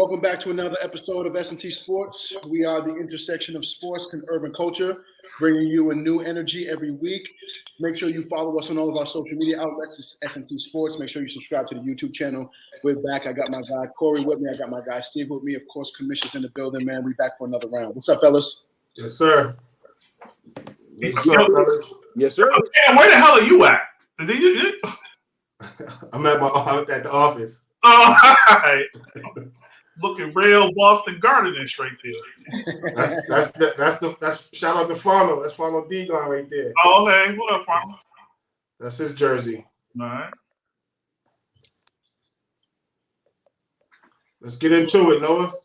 welcome back to another episode of S&T Sports. We are the intersection of sports and urban culture, bringing you a new energy every week. Make sure you follow us on all of our social media outlets. It's S&T Sports. Make sure you subscribe to the YouTube channel. We're back. I got my guy Corey with me. I got my guy Steve with me. Of course, Commission's in the building, man. We back for another round. What's up, fellas? Yes, sir. What's up, fellas? Yes, sir. Man, where the hell are you at? I'm at the office. All right. Looking real Boston Gardenish right there. That's shout out to Farno. That's Farno D-Gon right there. Oh, hey, what up, Farno? That's his jersey. All right. Let's get into it, Noah.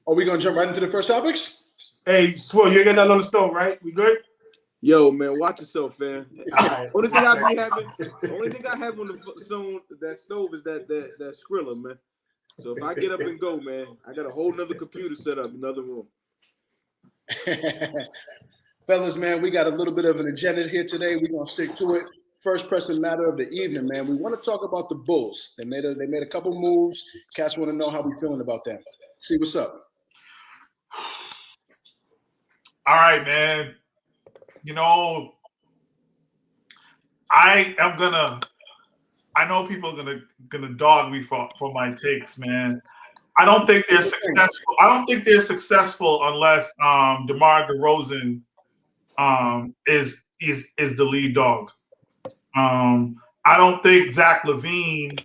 Are we gonna jump right into the first topics? Hey, Swell, you ain't got nothing on the stove, right? We good? Yo, man, watch yourself, fam. Right. Only thing I have on that stove is that Skrilla, man. So if I get up and go, man, I got a whole nother computer set up, another room. Fellas, man, we got a little bit of an agenda here today. We're gonna stick to it. First pressing matter of the evening, man. We want to talk about the Bulls. They made a couple moves. Cats want to know how we feeling about them. See what's up. All right, man. You know, I know people are gonna dog me for my takes, man. I don't think they're successful. I don't think they're successful unless DeMar DeRozan is the lead dog. I don't think Zach LaVine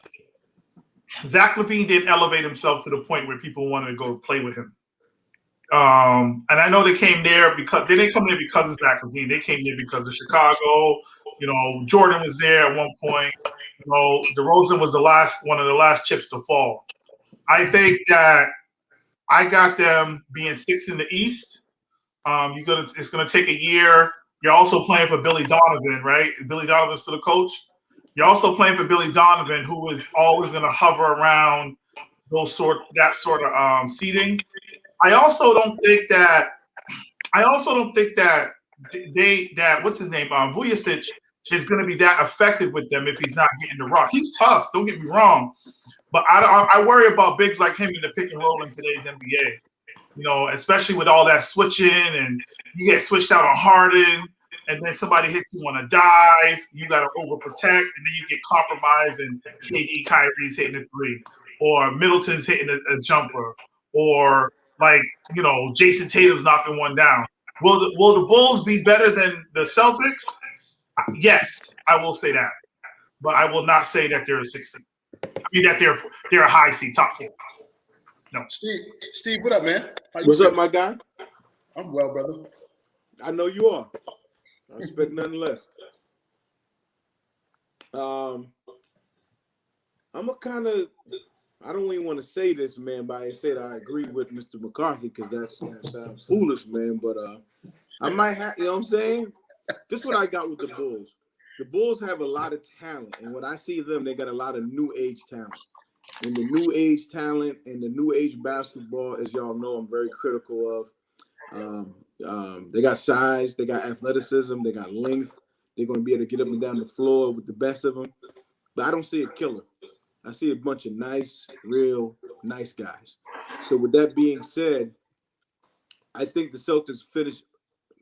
didn't elevate himself to the point where people wanted to go play with him. And I know they came there because they didn't come there because of Zach LaVine. They came there because of Chicago. You know, Jordan was there at one point. You know, DeRozan was one of the last chips to fall. I think that I got them being 6th in the East. It's gonna take a year. You're also playing for Billy Donovan, right? Billy Donovan's still the coach. You're also playing for Billy Donovan, who is always gonna hover around that sort of seating. I also don't think that what's his name? Vujacic is going to be that effective with them if he's not getting the rock. He's tough. Don't get me wrong, but I worry about bigs like him in the pick and roll in today's NBA. You know, especially with all that switching and you get switched out on Harden, and then somebody hits you on a dive. You got to overprotect, and then you get compromised, and KD, Kyrie's hitting a three, or Middleton's hitting a jumper, or like, you know, Jason Tatum's knocking one down. Will the Bulls be better than the Celtics? Yes, I will say that. But I will not say that they're a 6 seed. I mean that they're a high seed, top 4. No. Steve, what up, man? What's up, my guy? I'm well, brother. I know you are. I expect nothing less. I don't even want to say this, man, but I said I agree with Mr. McCarthy because that sounds foolish, man. But I might have, you know what I'm saying? This is what I got with the Bulls. The Bulls have a lot of talent, and when I see them, they got a lot of new age talent. And the new age talent and the new age basketball, as y'all know, I'm very critical of. They got size, they got athleticism, they got length. They're going to be able to get up and down the floor with the best of them. But I don't see a killer. I see a bunch of nice, real nice guys. So with that being said, I think the Celtics finish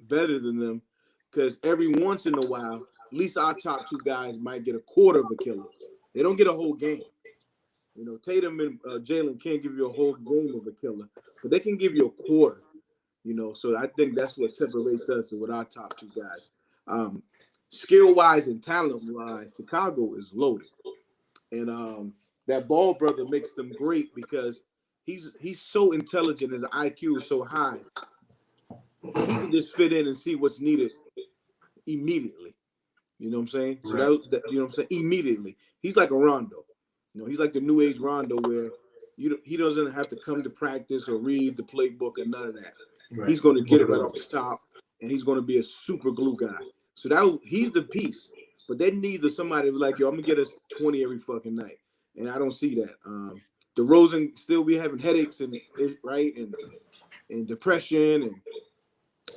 better than them because every once in a while, at least our top 2 guys might get a quarter of a killer. They don't get a whole game. You know, Tatum and Jalen can't give you a whole game of a killer, but they can give you a quarter. You know, so I think that's what separates us with our top 2 guys. Skill-wise and talent-wise, Chicago is loaded. And that Ball brother makes them great because he's so intelligent. His IQ is so high. He can just fit in and see what's needed immediately. You know what I'm saying? So that you know what I'm saying? Immediately. He's like a Rondo. You know, he's like the new age Rondo where he doesn't have to come to practice or read the playbook or none of that. Right. He's going to get it right off the top, and he's going to be a super glue guy. So he's the piece. But they need somebody like, yo, I'm going to get us 20 every fucking night. And I don't see that. DeRozan still be having headaches and depression.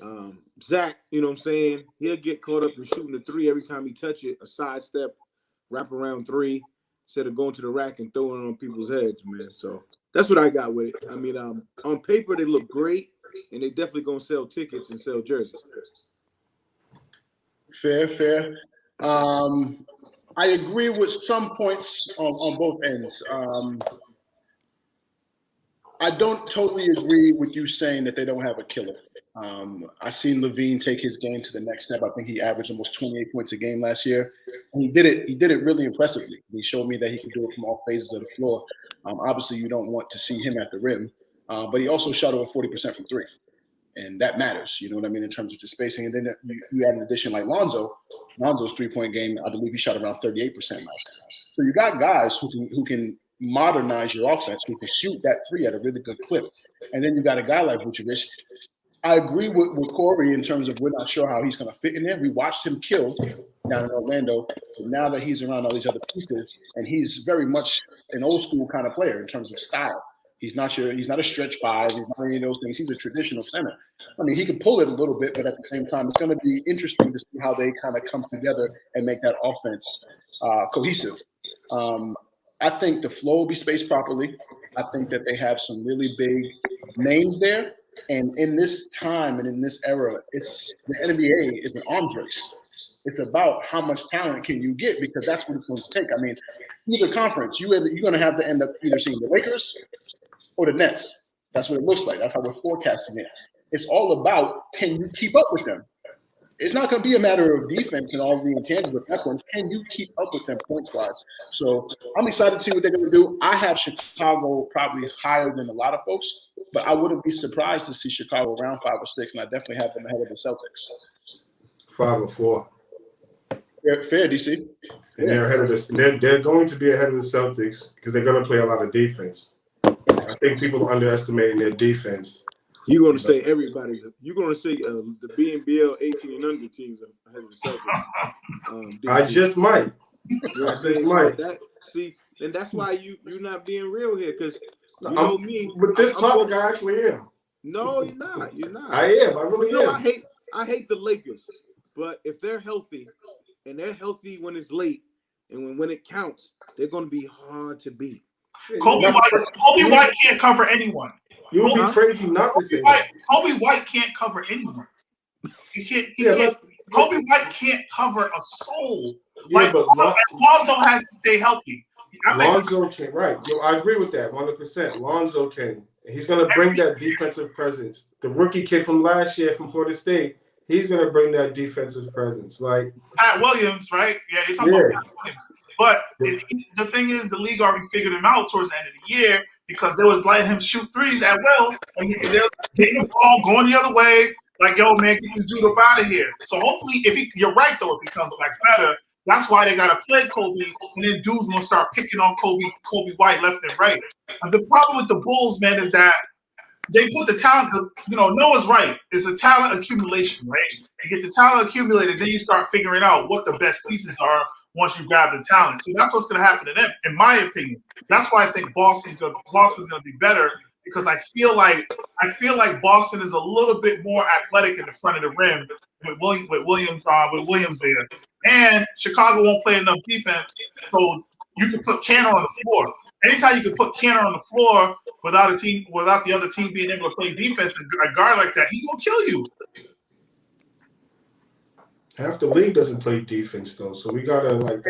And Zach, you know what I'm saying? He'll get caught up in shooting the 3 every time he touch it, a sidestep, wrap around 3. instead of going to the rack and throwing it on people's heads, man. So that's what I got with it. I mean, on paper they look great, and they definitely gonna sell tickets and sell jerseys. Fair. I agree with some points on both ends. I don't totally agree with you saying that they don't have a killer. I seen Levine take his game to the next step. I think he averaged almost 28 points a game last year. And he did it really impressively. He showed me that he could do it from all phases of the floor. Obviously, you don't want to see him at the rim, but he also shot over 40% from three. And that matters, you know what I mean, in terms of just spacing. And then you add an addition like Lonzo's three-point game, I believe he shot around 38% last year. So you got guys who can modernize your offense, who can shoot that three at a really good clip. And then you got a guy like Vucevic. I agree with Corey in terms of we're not sure how he's going to fit in there. We watched him kill down in Orlando. But now that he's around all these other pieces, and he's very much an old school kind of player in terms of style. He's not a stretch five. He's not any of those things. He's a traditional center. I mean, he can pull it a little bit, but at the same time, it's going to be interesting to see how they kind of come together and make that offense cohesive. I think the flow will be spaced properly. I think that they have some really big names there. And in this time and in this era, the NBA is an arms race. It's about how much talent can you get, because that's what it's going to take. I mean, either conference, you're going to have to end up either seeing the Lakers or the Nets. That's what it looks like. That's how we're forecasting it. It's all about, can you keep up with them? It's not going to be a matter of defense and all the intangible weapons. Can you keep up with them points-wise? So I'm excited to see what they're going to do. I have Chicago probably higher than a lot of folks, but I wouldn't be surprised to see Chicago around 5 or 6, and I definitely have them ahead of the Celtics. 5 or 4. Fair, DC. And they're ahead of this. They're going to be ahead of the Celtics because they're going to play a lot of defense. I think people are underestimating their defense. You're going to say everybody's. You're going to say the BNBL 18 and under teams are ahead of the Celtics. I just might. I just might. See, and that's why you're not being real here, because you know me. With this topic, I actually am. No, you're not. You're not. I am. I really am. I hate the Lakers, but if they're healthy, and they're healthy when it's late, and when it counts, they're going to be hard to beat. Kobe White can't cover anyone. You would be crazy not to say that. Kobe White can't cover anyone. He can't. Kobe White can't cover a soul. Yeah, but Lonzo has to stay healthy. Lonzo can, right? Yo, I agree with that 100%. Lonzo can. He's going to bring that defensive presence. The rookie kid from last year from Florida State, he's going to bring that defensive presence. Like Pat Williams, right? Yeah, you're talking about Pat Williams. But the thing is, the league already figured him out towards the end of the year because they was letting him shoot threes at will, and they're getting the ball going the other way. Like, yo, man, get this dude up out of here. So hopefully, you're right though, if he comes back better, that's why they gotta play Kobe, and then dudes gonna start picking on Kobe White left and right. And the problem with the Bulls, man, is that they put the talent. Noah's right. It's a talent accumulation, right? You get the talent accumulated, then you start figuring out what the best pieces are once you grab the talent. So that's what's going to happen to them, in my opinion. That's why I think Boston's going to be better, because I feel like Boston is a little bit more athletic in the front of the rim with Williams there, and Chicago won't play enough defense, so you can put Canner on the floor. Anytime you can put Canner on the floor without the other team being able to play defense, and a guard like that, he's gonna kill you. Half the league doesn't play defense though, so we gotta the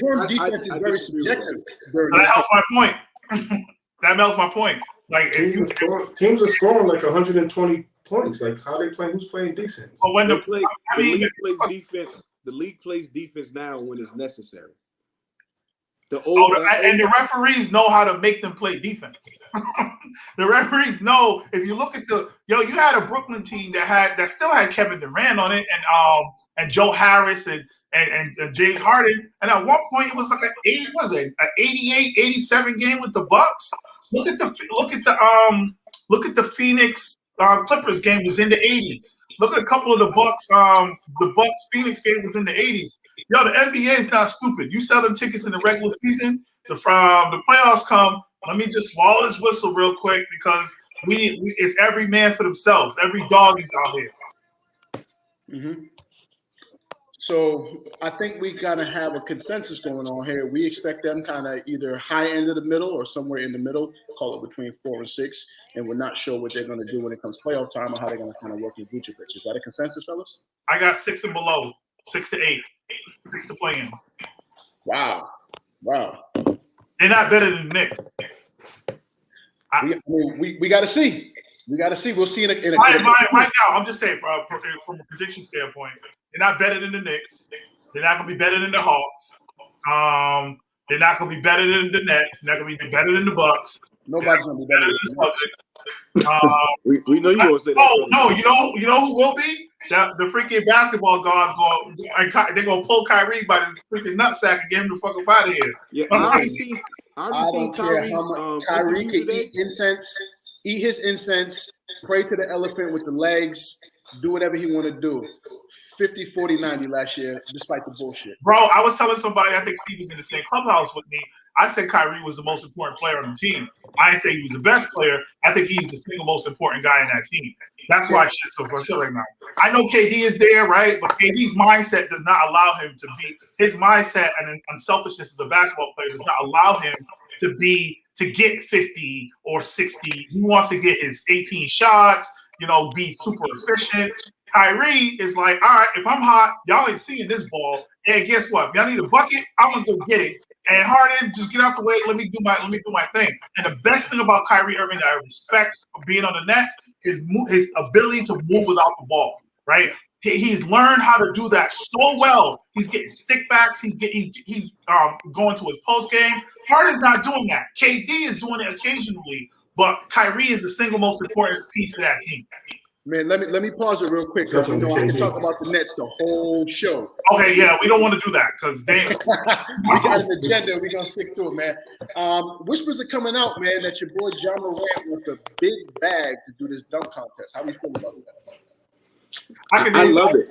term defense is very subjective. That helps my point. That melts my point. Like teams are scoring like 120 points. Like how they playing? Who's playing defense? But when the league plays defense now when it's necessary. And the referees know how to make them play defense. The referees know. If you look at you had a Brooklyn team that still had Kevin Durant on it, and Joe Harris and James Harden, and at one point it was like an 88, 87 game with the Bucks. Look at the Phoenix Clippers game was in the 80s. Look at a couple of the Bucks Phoenix game was in the 80s. Yo, the NBA is not stupid. You sell them tickets in the regular season, the playoffs come. Let me just swallow this whistle real quick, because it's every man for themselves. Every dog is out here. Mm-hmm. So I think we kind of have a consensus going on here. We expect them kind of either high end of the middle or somewhere in the middle, call it between 4 and 6, and we're not sure what they're going to do when it comes playoff time or how they're going to kind of work with Vucevic. Is that a consensus, fellas? I got 6 and below, 6 to 8, 6 to play in. Wow. They're not better than the Knicks. We got to see. We got to see. We'll see in a right now, I'm just saying, from a prediction standpoint, they're not better than the Knicks. They're not going to be better than the Hawks. They're not going to be better than the Nets. They're not going to be better than the Bucks. Nobody's going to be better than the Celtics. We know you going to say that. Oh no, you know who will be? The freaking basketball guards they're going to pull Kyrie by the freaking nutsack and get him the fuck up out of here. Yeah, I already seen Kyrie can eat his incense, pray to the elephant with the legs, do whatever he want to do. 50, 40, 90 last year, despite the bullshit. Bro, I was telling somebody, I think Steve was in the same clubhouse with me. I said Kyrie was the most important player on the team. I didn't say he was the best player. I think he's the single most important guy in that team. That's why shit's so fertile right now. I know KD is there, right? But KD's mindset does not allow him to be – his mindset and unselfishness as a basketball player does not allow him to get 50 or 60. He wants to get his 18 shots, be super efficient. Kyrie is like, all right, if I'm hot, y'all ain't seeing this ball. And guess what? If y'all need a bucket, I'm gonna go get it. And Harden, just get out the way. Let me do my thing. And the best thing about Kyrie Irving that I respect being on the Nets is his ability to move without the ball. Right? He's learned how to do that so well. He's getting stickbacks. He's going to his post game. Harden's not doing that. KD is doing it occasionally, but Kyrie is the single most important piece of that team. Man, let me pause it real quick because I can talk about the Nets the whole show. Okay, yeah, we don't want to do that because they we got an agenda. We're gonna stick to it, man. Whispers are coming out, man, that your boy John Morant wants a big bag to do this dunk contest. How do you feel about that? I love it.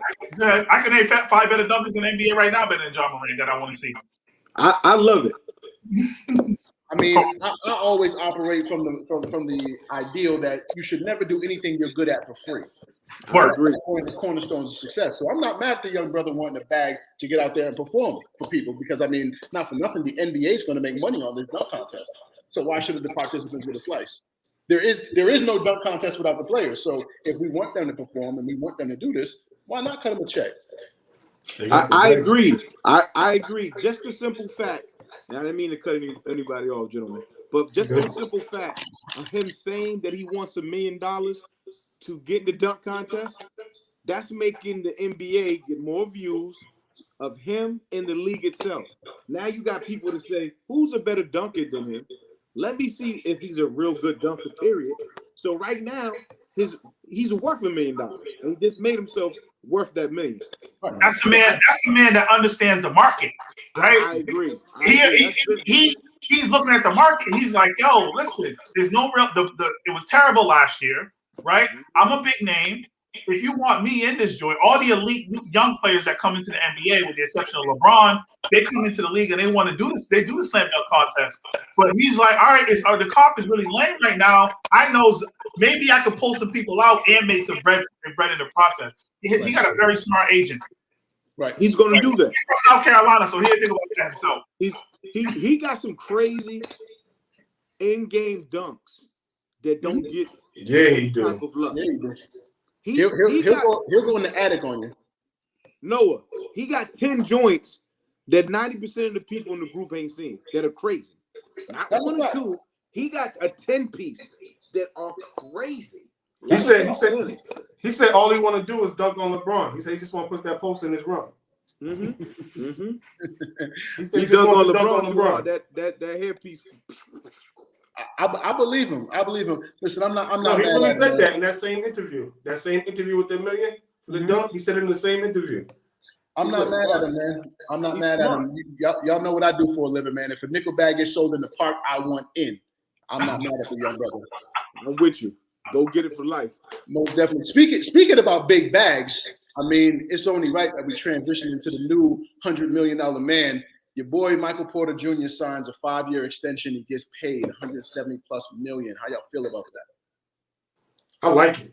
I can name 5 better dunkers in the NBA right now better than John Morant that I want to see. I love it. I mean, I always operate from the ideal that you should never do anything you're good at for free. I agree. That's one of the cornerstones of success. So I'm not mad at the young brother wanting a bag to get out there and perform for people because, I mean, not for nothing, the NBA is going to make money on this dunk contest. So why shouldn't the participants get a slice? There is no dunk contest without the players. So if we want them to perform and we want them to do this, why not cut them a check? I agree. I agree. Just a simple fact. Now, I didn't mean to cut anybody off, gentlemen, but just the simple fact of him saying that he wants $1 million to get in the dunk contest, that's making the NBA get more views of him in the league itself. Now you got people to say, who's a better dunker than him? Let me see if he's a real good dunker, period. So right now, he's worth $1 million. And he just made himself worth that $1 million. That's the man that understands the market, right? I agree. He's looking at the market. He's like, yo, listen, there's no real it was terrible last year, right? I'm a big name. If you want me in this joint, all the elite young players that come into the NBA, with the exception of LeBron, they come into the league and they want to do this. They do the slam dunk contest. But he's like, all right, the comp is really lame right now. I know maybe I could pull some people out and make some bread in the process. He got a very smart agent. Right. He's going to do that. He's from South Carolina, so he'll think about that himself. He got some crazy in-game dunks that don't get he do. type of luck. Yeah, he do. He'll go in the attic on you. Noah, he got 10 joints that 90% of the people in the group ain't seen that are crazy. Not That's one a or fact. two. He got a 10-piece that are crazy. He said all he want to do is dunk on LeBron. He said he just want to push that post in his run. Mm-hmm. Mm-hmm. He said He he just dunk wants on to dunk on LeBron. LeBron. That hairpiece. I believe him. Listen, I'm not. No, he mad really at said him, that in that same interview. That same interview with the $1 million for the dunk. He said it in the same interview. I'm not mad at him, man. I'm not mad at him. Y'all know what I do for a living, man. If a nickel bag gets sold in the park, I want in. I'm not mad at the young brother. I'm with you. Go get it for life. Most definitely. Speaking about big bags, I mean, it's only right that we transition into the new $100 million man. Your boy Michael Porter Jr. signs a 5-year extension. He gets paid $170+ million. How y'all feel about that? I like it.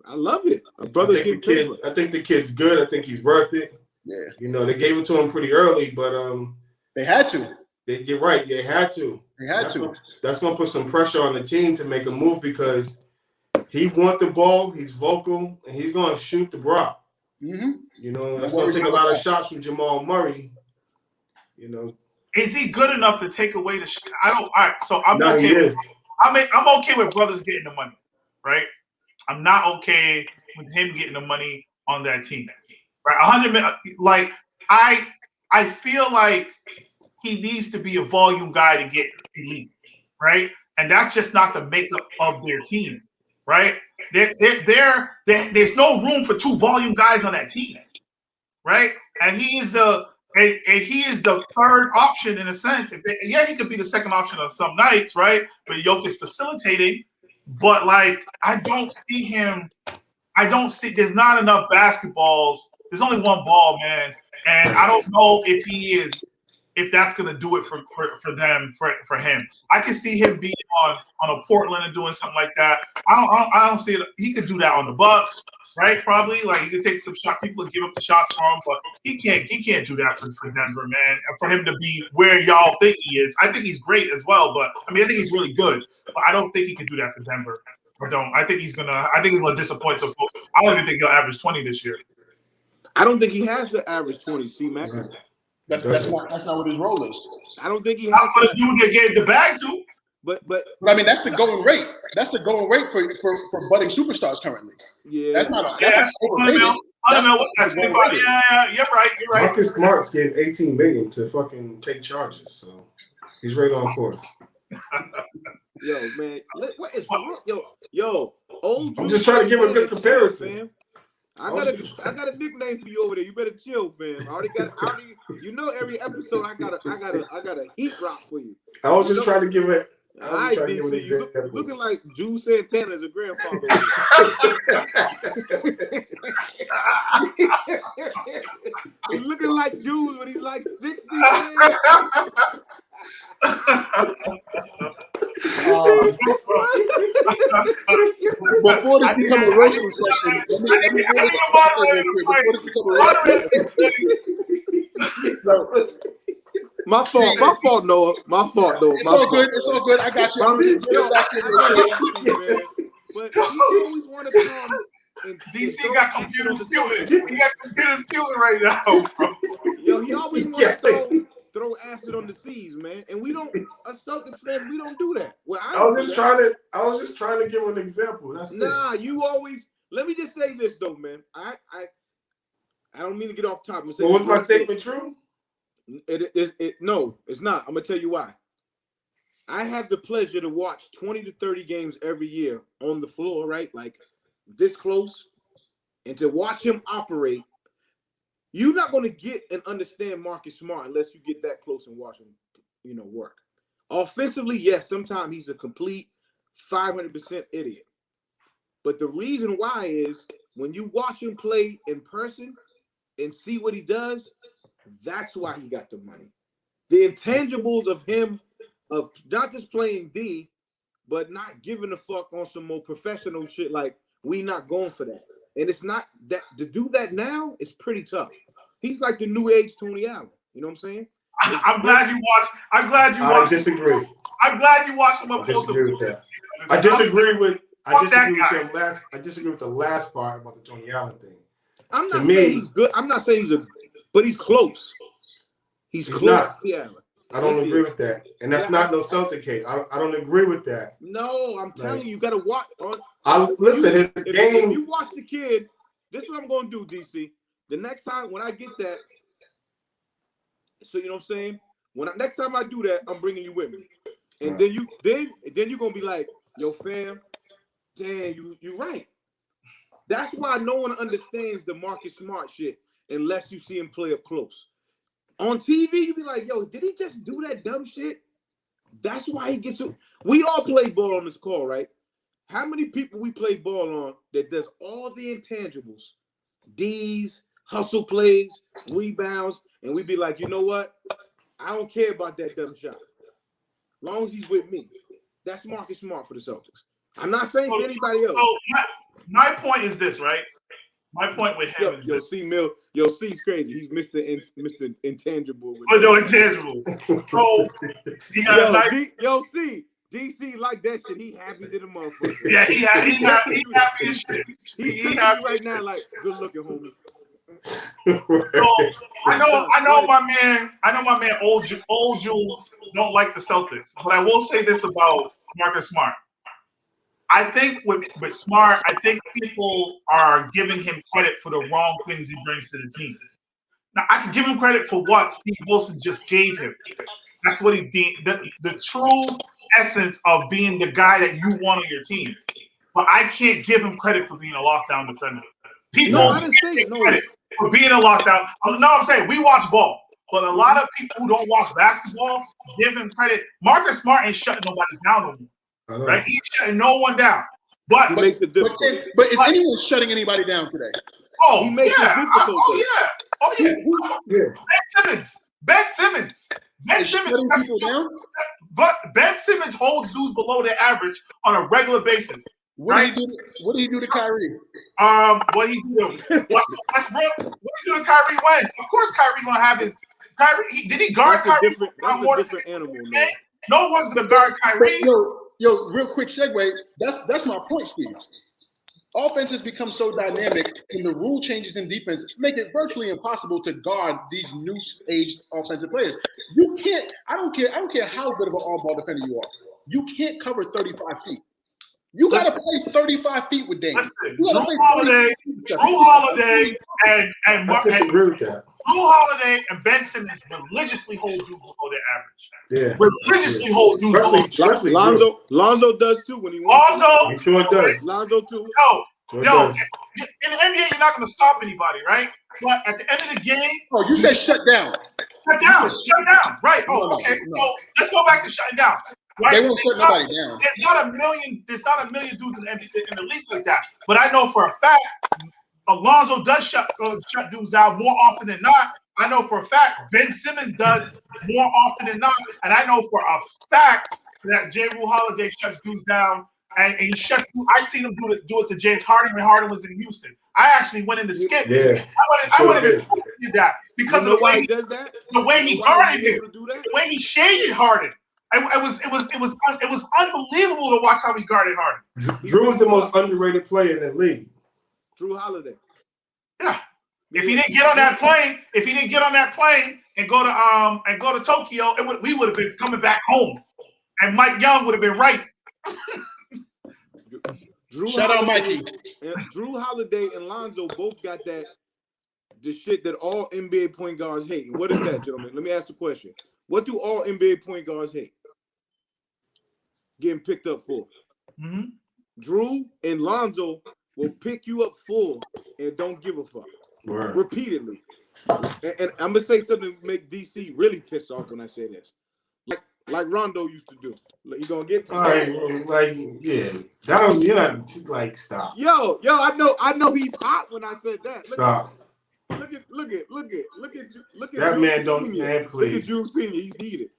I love it. A brother I think the kid's good. I think he's worth it. Yeah. You know, they gave it to him pretty early, but they had to. You're right. They had to. That's gonna put some pressure on the team to make a move because he wants the ball. He's vocal, and he's gonna shoot the Brock. Mm-hmm. You know, that's gonna take a lot of shots from Jamal Murray. You know, is he good enough to take away the? I don't. All right, so I'm no, okay. He is. I'm okay with brothers getting the money, right? I'm not okay with him getting the money on that team, right? 100 million. Like I feel like he needs to be a volume guy to get elite, right? And that's just not the makeup of their team, right? There's no room for 2 volume guys on that team, right? And he is the third option in a sense. He could be the second option on some nights, right? But Jokic facilitating, but like I don't see him. There's not enough basketballs. There's only one ball, man, and I don't know if that's gonna do it for him. I can see him being on a Portland and doing something like that. I don't see it. He could do that on the Bucks, right? Probably like he could take some shot. People would give up the shots for him, but he can't do that for Denver, man. For him to be where y'all think he is, I think he's great as well. But I think he's really good. But I don't think he can do that for Denver. I think he's gonna disappoint some folks. I don't even think he'll average 20 this year. I don't think he has to average 20, C-Mac. Right. That's not what his role is. I don't think he has not for the dude that gave the bag to. But I mean, that's the going rate. That's the going rate for budding superstars currently. Yeah, that's not. That's $100 million. Yeah, you're right. Marcus Smart's getting $18 million to fucking take charges, so he's right on course. Yo, man, what is yo? Old. I'm just trying to give a good comparison. Fam. I got a nickname for you over there. You better chill, fam. You know, every episode I got a heat rock for you. I was just trying to give it. I did see you looking like Juelz Santana as a grandfather. He's looking like Juelz when he's like 60. Before this become a roasting session, let me My fault, Noah. It's all good. I got you. But he always want to come. DC got computers fueling. He got computers fueling right now, bro. Yo, he always want to throw acid on the seas, man. And we don't, us Celtics fans, we don't do that. Well, I was just trying to give an example. That's you always. Let me just say this though, man. I don't mean to get off topic. Was my statement true? No, it's not. I'm gonna tell you why. I have the pleasure to watch 20 to 30 games every year on the floor, right? Like this close, and to watch him operate. You're not going to get and understand Marcus Smart unless you get that close and watch him, work. Offensively, yes, sometimes he's a complete 500% idiot. But the reason why is when you watch him play in person and see what he does, that's why he got the money. The intangibles of him, of not just playing D, but not giving a fuck on some more professional shit, like we not going for that. And it's not that to do that now is pretty tough. He's like the new age Tony Allen. You know what I'm saying? I'm glad you watched. I disagree. I'm glad you watched him up I disagree with that. I disagree with the last part about the Tony Allen thing. I'm not saying he's good. I'm not saying but he's close. He's close. Not. Yeah. I don't agree with that. And that's not no Celtic hate. I don't agree with that. No, I'm telling you, gotta watch. Listen, if you watch the kid, this is what I'm gonna do, DC. The next time when I get that, so you know what I'm saying? Next time I do that, I'm bringing you with me. And then you're gonna be like, yo, fam, damn, you right. That's why no one understands the Marcus Smart shit unless you see him play up close. On TV, you be like, yo, did he just do that dumb shit? That's why he gets it. We all play ball on this call, right? How many people we play ball on that does all the intangibles, D's, hustle plays, rebounds, and we be like, you know what? I don't care about that dumb shot. As long as he's with me. That's Marcus Smart for the Celtics. I'm not saying for anybody else. So my point is this, right? My point with him is C's crazy. He's Mr. Intangible. With no intangibles. So he got a nice. C. DC like that shit. He happy to the motherfucker. Yeah, he happy as shit. He happy right now. Like, good looking, homie. So I know my man. Old Juelz don't like the Celtics, but I will say this about Marcus Smart. I think with Smart, I think people are giving him credit for the wrong things he brings to the team. Now, I can give him credit for what Steve Wilson just gave him. That's what he did. The true essence of being the guy that you want on your team. But I can't give him credit for being a lockdown defender. People give credit for being a lockdown. No, I'm saying we watch ball. But a lot of people who don't watch basketball give him credit. Marcus Smart ain't shutting nobody down no more. Right? He's shutting no one down. But he makes it difficult. But is anyone shutting anybody down today? He makes it difficult. Oh yeah. Ben Simmons. People down? But Ben Simmons holds dudes below their average on a regular basis. What do you do to Kyrie? What he do? Westbrook? What he do to Kyrie when? Of course Kyrie gonna have his Kyrie. Did he guard Kyrie? That's a different animal, man. No one's gonna guard Kyrie. Yo, real quick segue. That's my point, Steve. Offense has become so dynamic, and the rule changes in defense make it virtually impossible to guard these new aged offensive players. You can't. I don't care how good of an all-ball defender you are. You can't cover 35 feet. You got to play 35 feet with Dame. Drew Holiday and Mark. Drew Holiday and Ben Simmons religiously hold dudes below their average. Yeah. Religiously hold dudes below. Lonzo does too when he wants. He sure does. Lonzo too. Yo, in the NBA, you're not going to stop anybody, right? But at the end of the game, you said shut down. Shut down. Right. Okay. So let's go back to shutting down. Right? They won't shut nobody down. There's not a million dudes in the league like that. But I know for a fact, Alonzo does shut dudes down more often than not. I know for a fact Ben Simmons does more often than not, and I know for a fact that J. Rule Holiday shuts dudes down, and he shuts. I've seen him do it to James Harden when Harden was in Houston. I actually went into skip. Yeah. I went into that because of the way he does that. The way he guarded him, the way he shaded Harden. It was unbelievable to watch how he guarded Harden. Drew is the most underrated player in the league. Drew Holiday. Yeah. If he didn't get on that plane and go to Tokyo, we would have been coming back home, and Mike Young would have been right. Shout out Mikey. Drew Holiday and Lonzo both got the shit that all NBA point guards hate. And what is that, gentlemen? Let me ask the question. What do all NBA point guards hate? Getting picked up full. Mm-hmm. Drew and Lonzo will pick you up full and don't give a fuck. Right. Repeatedly. And I'm going to say something to make DC really pissed off when I say this. Like Rondo used to do. You going to get to you're not like stop. Yo, I know he's hot when I said that. Stop. Look at that Drew man don't Senior. man please. Look at Drew Senior. He's heated.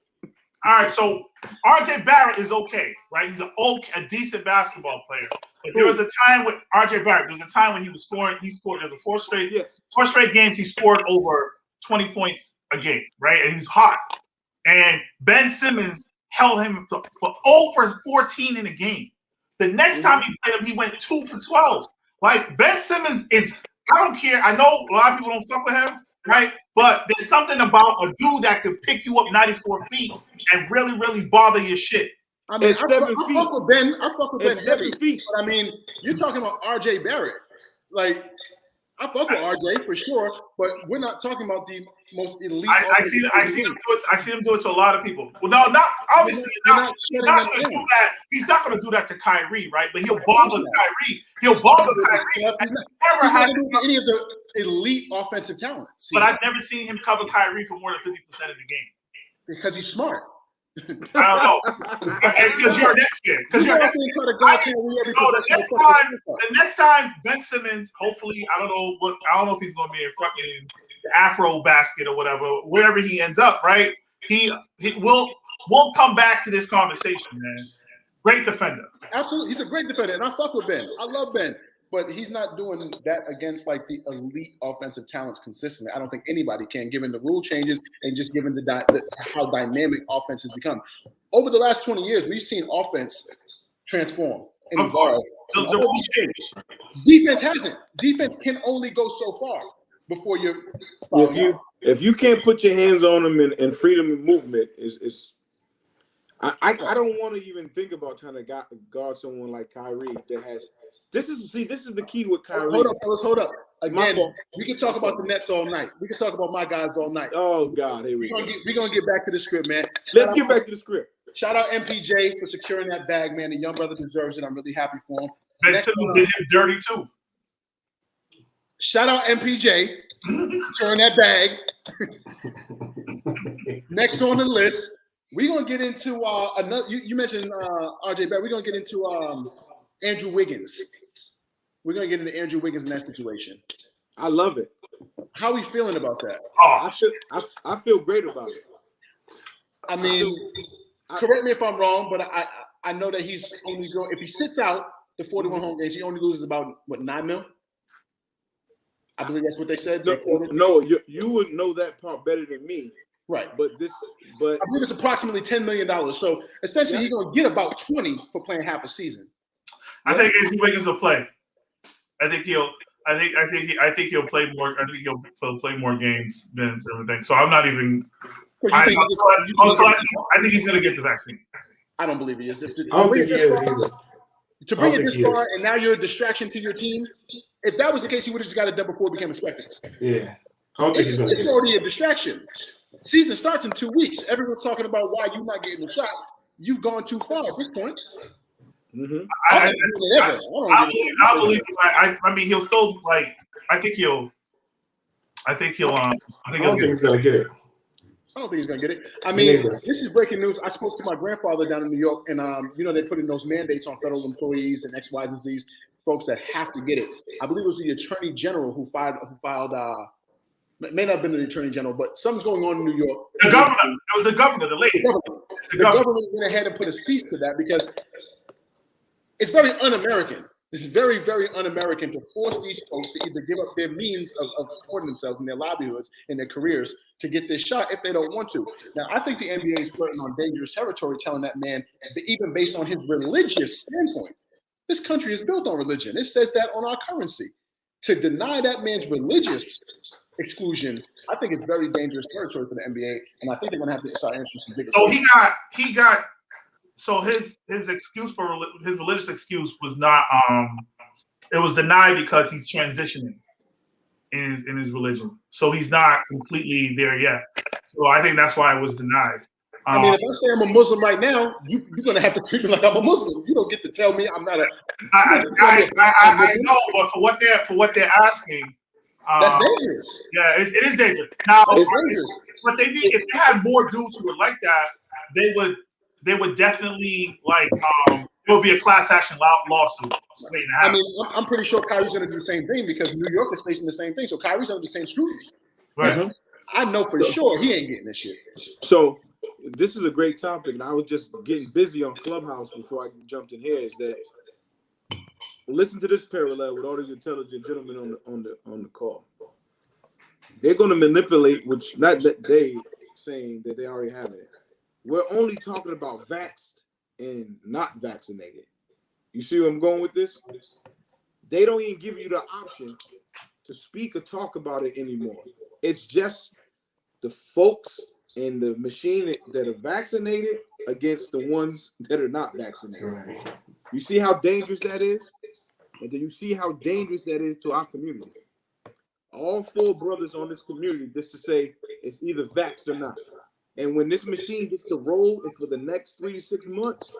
All right, so RJ Barrett is okay, right? He's a decent basketball player. But there was a time with RJ Barrett. There was a time when he was scoring. He scored as a four straight games. He scored over 20 points a game, right? And he was hot. And Ben Simmons held him for 0 for 14 in a game. The next time he played him, he went 2 for 12. Like Ben Simmons is. I don't care. I know a lot of people don't fuck with him, right? But there's something about a dude that could pick you up 94 feet and really, really bother your shit. I mean, I fuck with Ben. I fuck with Ben heavy. Feet. But I mean, you're talking about RJ Barrett. Like, I fuck with RJ for sure, but we're not talking about the most elite. I see him do it to a lot of people. Well, no, not obviously. He's not going to do that. He's not going to do that to Kyrie, right? But he'll bother Kyrie. He's never had any of the elite offensive talents. But I've never seen hhim cover Kyrie for more than 50% of the game because he's smart. I don't know. It's because you're an expert. Because you're an expert. The next time Ben Simmons, hopefully, I don't know if he's going to be in fucking Afro basket or whatever, wherever he ends up, right? We'll come back to this conversation, man. Great defender. Absolutely. He's a great defender, and I fuck with Ben. I love Ben. But he's not doing that against like the elite offensive talents consistently. I don't think anybody can, given the rule changes and just given how dynamic offense has become. Over the last 20 years, we've seen offense transform and evolve. Defense hasn't. Defense can only go so far before you're. If you can't put your hands on them and freedom of movement, I don't want to even think about trying to guard someone like Kyrie that has. This is the key with Kyrie. Hold up, fellas, hold up. Again, we can talk about the Nets all night. We can talk about my guys all night. Oh God, here we go. We're gonna get back to the script, man. Let's get back to the script. Shout out MPJ for securing that bag, man. The young brother deserves it. I'm really happy for him. Ben Simmons did him dirty too. Shout out MPJ securing that bag. Next on the list, we're gonna get into another. You mentioned RJ Barrett. We're gonna get into Andrew Wiggins. We're gonna get into Andrew Wiggins in that situation. I love it. How are we feeling about that? I feel great about it. I mean, correct me if I'm wrong, but I know that he's only going, if he sits out the 41 home games, he only loses about what, $9 million? I believe that's what they said. No, you would know that part better than me. Right. But I believe it's approximately $10 million. So essentially he's gonna get about 20 for playing half a season. I think Andrew Wiggins will play. I think he'll play more. I think he'll play more games than everything. So I'm not even. I think he's going to get the vaccine. I don't believe he is. I don't think he is either. To bring it this far, and now you're a distraction to your team. If that was the case, he would have just got it done before it became a spectacle. Yeah, I don't think it's already a distraction. Season starts in 2 weeks. Everyone's talking about why you're not getting the shot. You've gone too far at this point. Mm-hmm. I believe. I mean, he'll still like. I think he'll I don't think he's gonna get it. I don't think he's gonna get it. I mean, this is breaking news. I spoke to my grandfather down in New York, and they put in those mandates on federal employees and X, Y's, and Z's, folks that have to get it. I believe it was the Attorney General who filed. It may not have been the Attorney General, but something's going on in New York. The governor. It was the governor. The lady. The government went ahead and put a cease to that because it's very un-American. It's very, very un-American to force these folks to either give up their means of supporting themselves and their livelihoods and their careers to get this shot if they don't want to. Now, I think the NBA is flirting on dangerous territory, telling that man that even based on his religious standpoints, this country is built on religion. It says that on our currency. To deny that man's religious exclusion, I think it's very dangerous territory for the NBA, and I think they're going to have to start answering some bigger questions. He got. So his excuse for his religious excuse was not. It was denied because he's transitioning in his religion. So he's not completely there yet. So I think that's why it was denied. I mean, if I say I'm a Muslim right now, you're going to have to treat me like I'm a Muslim. You don't get to tell me I'm not a. I know, but for what they're asking. That's dangerous. Yeah, it is dangerous. Now, it's dangerous. But they need, if they had more dudes who were like that, they would definitely it would be a class action lawsuit. I mean, I'm pretty sure Kyrie's going to do the same thing because New York is facing the same thing. So Kyrie's under the same scrutiny. Right. Mm-hmm. I know for sure he ain't getting this shit. So this is a great topic, and I was just getting busy on Clubhouse before I jumped in here. Is that listen to this parallel with all these intelligent gentlemen on the call. They're going to manipulate, which not that they saying that they already have it. We're only talking about vaxxed and not vaccinated. You see where I'm going with this? They don't even give you the option to speak or talk about it anymore. It's just the folks in the machine that are vaccinated against the ones that are not vaccinated. You see how dangerous that is? And then you see how dangerous that is to our community. All four brothers on this community just to say it's either vaxxed or not. And when this machine gets to roll and for the next 3 to 6 months,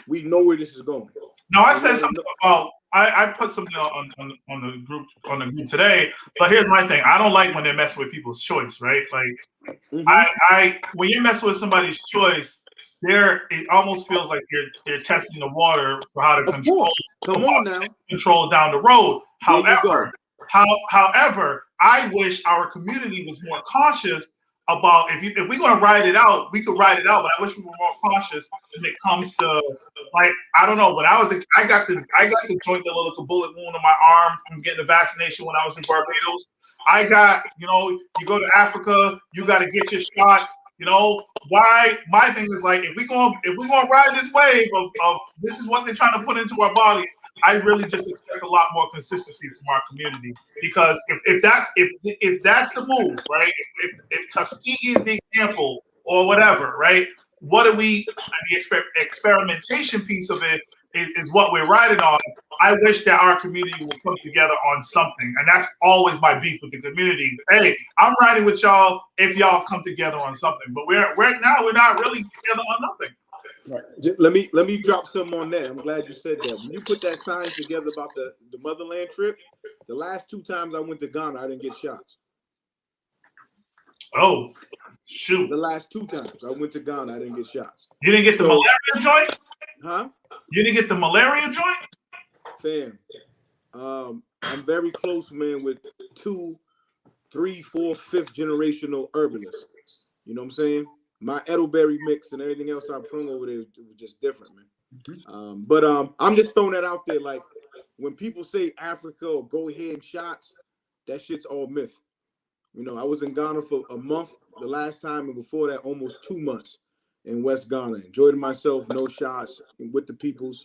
we know where this is going. No, I said something about I put something on the group today, but here's my thing. I don't like when they're messing with people's choice, right? Like I when you're messing with somebody's choice, it almost feels like they're testing the water for how to control down the road. However, I wish our community was more cautious about if we're going to ride it out, we could ride it out. But I wish we were more cautious when it comes to like I don't know, but I got the joint that looked like a bullet wound on my arm from getting the vaccination when I was in Barbados. I got, you go to Africa, you got to get your shots. Why? My thing is like, if we gonna ride this wave of this is what they're trying to put into our bodies, I really just expect a lot more consistency from our community. Because if that's the move, right? If Tuskegee is the example or whatever, right? What are we? The experimentation piece of it is what we're riding on. I wish that our community would come together on something, and that's always my beef with the community. Hey, I'm riding with y'all if y'all come together on something, but we're not really together on nothing. Right. Let me drop something on that. I'm glad you said that. When you put that sign together about the motherland trip, the last 2 times I went to Ghana, I didn't get shots. Oh, shoot! The last 2 times I went to Ghana, I didn't get shots. You didn't get the malaria joint? Huh? You didn't get the malaria joint? Fam, I'm very close, man, with 2, 3, 4, 5th generational herbalists. You know what I'm saying? My Edelberry mix and everything else I put over there was just different, man. But I'm just throwing that out there. Like, when people say Africa or go ahead and shots, that shit's all myth. I was in Ghana for a month the last time, and before that, almost 2 months in West Ghana. Enjoyed myself, no shots, with the peoples.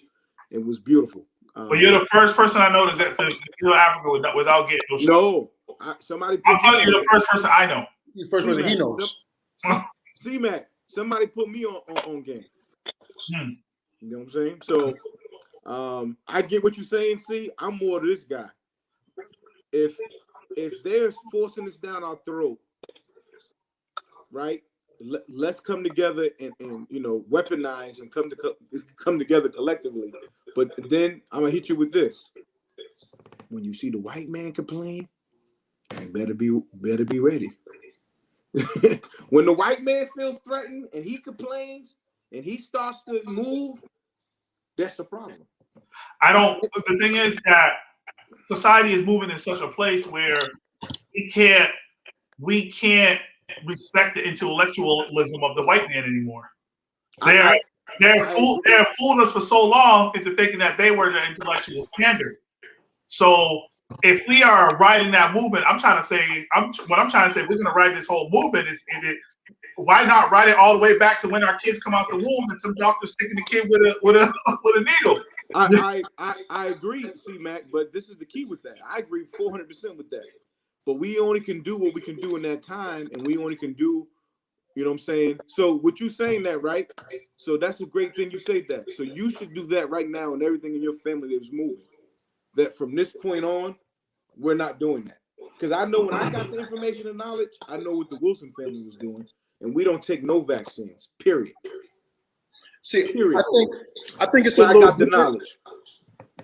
It was beautiful. But you're the first person I know to get to Africa without getting no shots. No, somebody. I'm telling you, the first person I know. You're the first person he knows. C-Mac, somebody put me on game. You know what I'm saying? So I get what you're saying. See, I'm more of this guy. If they're forcing this down our throat, right? Let's come together and weaponize and come together collectively. But then I'm gonna hit you with this: when you see the white man complain, you better be ready. When the white man feels threatened and he complains and he starts to move, that's a problem. The thing is that society is moving in such a place where we can't respect the intellectualism of the white man anymore. They're fooled us for so long into thinking that they were the intellectual standard. So if we are riding that movement, we're going to ride this whole movement. Why not ride it all the way back to when our kids come out the womb and some doctor sticking the kid with a needle? I agree, C-Mac, but this is the key with that. I agree 400% with that. But we only can do what we can do in that time, and we only can do, you know what I'm saying? So what you saying that, right? So that's a great thing you say that. So you should do that right now, and everything in your family that is moving. That from this point on, we're not doing that. Because I know when I got the information and knowledge, I know what the Wilson family was doing, and we don't take no vaccines, period. See, period. I think it's so a little I got the different. knowledge.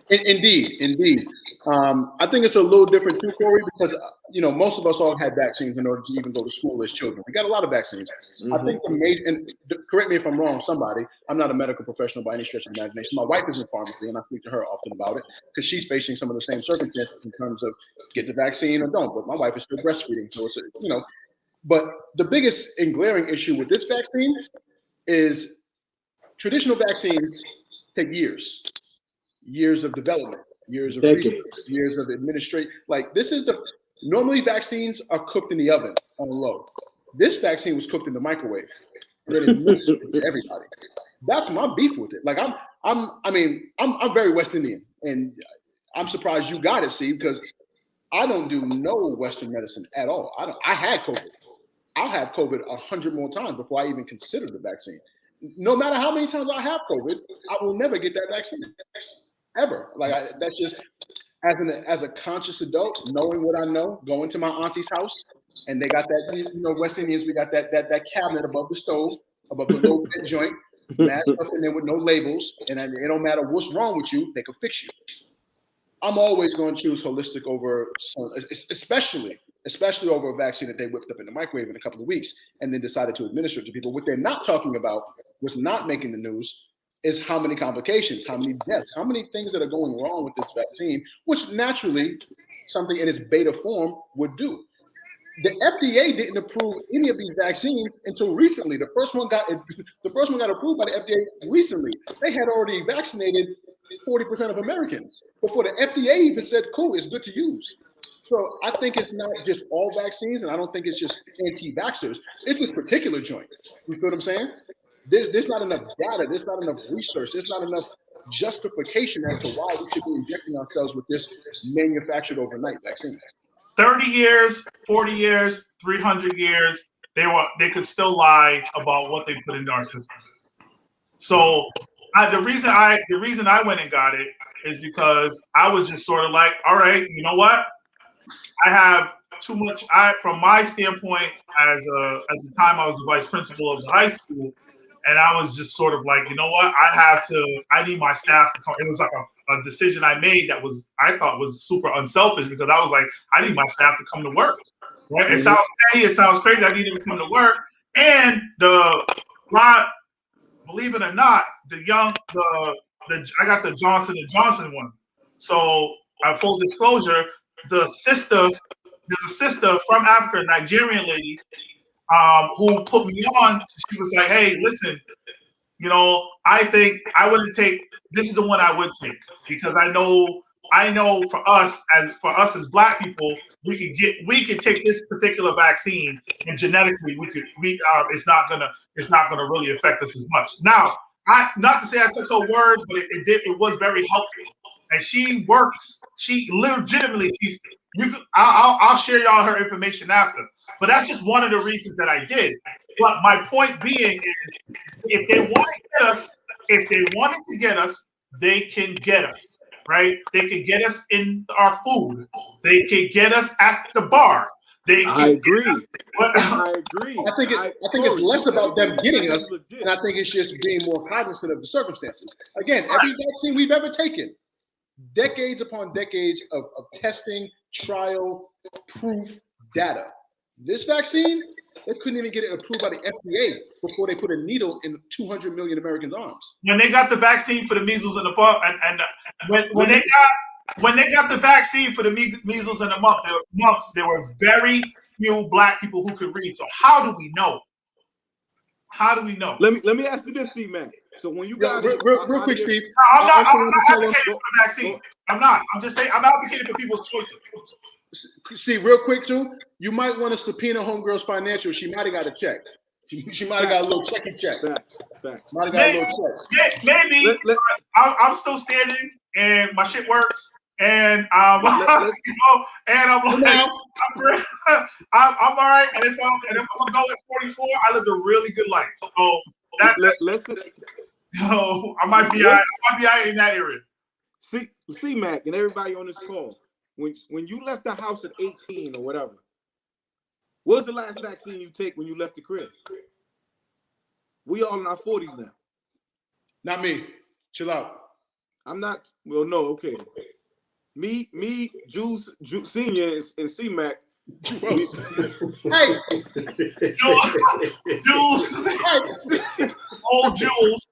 Indeed. I think it's a little different too, Corey, because most of us all had vaccines in order to even go to school as children. We got a lot of vaccines. Mm-hmm. I think and correct me if I'm wrong, somebody. I'm not a medical professional by any stretch of the imagination. My wife is in pharmacy, and I speak to her often about it because she's facing some of the same circumstances in terms of get the vaccine or don't. But my wife is still breastfeeding, so it's But the biggest and glaring issue with this vaccine is traditional vaccines take years of development, years of research, years of administration. Like normally vaccines are cooked in the oven on low. This vaccine was cooked in the microwave and then administered to everybody. That's my beef with it. Like I'm very West Indian, and I'm surprised you got it, see, because I don't do no Western medicine at all. I had COVID. I'll have COVID 100 more times before I even consider the vaccine. No matter how many times I have COVID, I will never get that vaccine. Ever. That's just as a conscious adult, knowing what I know, going to my auntie's house, and they got that, West Indians, we got that cabinet above the stove, above the little bed joint, mashed up in there with no labels, and it don't matter what's wrong with you, they can fix you. I'm always going to choose holistic over, especially over a vaccine that they whipped up in the microwave in a couple of weeks and then decided to administer it to people. What they're not talking about, what's not making the news, is how many complications, how many deaths, how many things that are going wrong with this vaccine, which naturally something in its beta form would do. the FDA didn't approve any of these vaccines until recently. The first one got approved by the FDA recently. They had already vaccinated 40% of Americans before the FDA even said, "Cool, it's good to use." So I think it's not just all vaccines, and I don't think it's just anti-vaxxers. It's this particular joint. You feel what I'm saying? There's not enough data. There's not enough research. There's not enough justification as to why we should be injecting ourselves with this manufactured overnight vaccine. 30 years, 40 years, 300 years, they could still lie about what they put into our systems. So the reason I went and got it is because I was just sort of like, all right, you know what? I have too much. From my standpoint, as the time I was the vice principal of the high school, and I was just sort of like, you know what? I need my staff to come. It was like a decision I made that I thought was super unselfish, because I was like, I need my staff to come to work. Right? It sounds petty. It sounds crazy. I need them to come to work. And believe it or not, I got the Johnson & Johnson one. So full disclosure, there's a sister from Africa, a Nigerian lady, who put me on. She was like, hey, listen, you know, I think I wouldn't take, this is the one I would take, because I know for us as Black people, we could take this particular vaccine, and genetically it's not gonna really affect us as much. Now, not to say I took her word, but it was very helpful. And she legitimately, I'll share y'all her information after. But that's just one of the reasons that I did. But my point being is, if they wanted to get us, they can get us, right? They can get us in our food. They can get us at the bar. I agree. I agree. I think it's less about them getting us, and I think it's just being more cognizant of the circumstances. Again, every vaccine we've ever taken, decades upon decades of testing, trial, proof, data. This vaccine, they couldn't even get it approved by the FDA before they put a needle in 200 million Americans' arms. When they got the vaccine for the measles and the mumps, when they got the vaccine for the measles and the mumps, there were very few Black people who could read. So how do we know? How do we know? Let me ask you this, C-Man. So when you got real quick, Steve. I'm not advocating for the vaccine. I'm not. I'm just saying I'm advocating for people's choices. See, real quick too, you might want to subpoena homegirl's financial. She might have got a check. She might have got a little check. Facts. Might have got a little check. Maybe. I'm still standing and my shit works. And I'm like, I'm all right. And if I'm gonna go at 44, I lived a really good life. So I might be out in that area. See, Mac, and everybody on this call, when you left the house at 18 or whatever, what was the last vaccine you take when you left the crib? We all in our 40s now. Not me. Chill out. I'm not. Well, no. Okay. Me, Juelz Senior, and C-Mac. Hey, Juelz, old Juelz.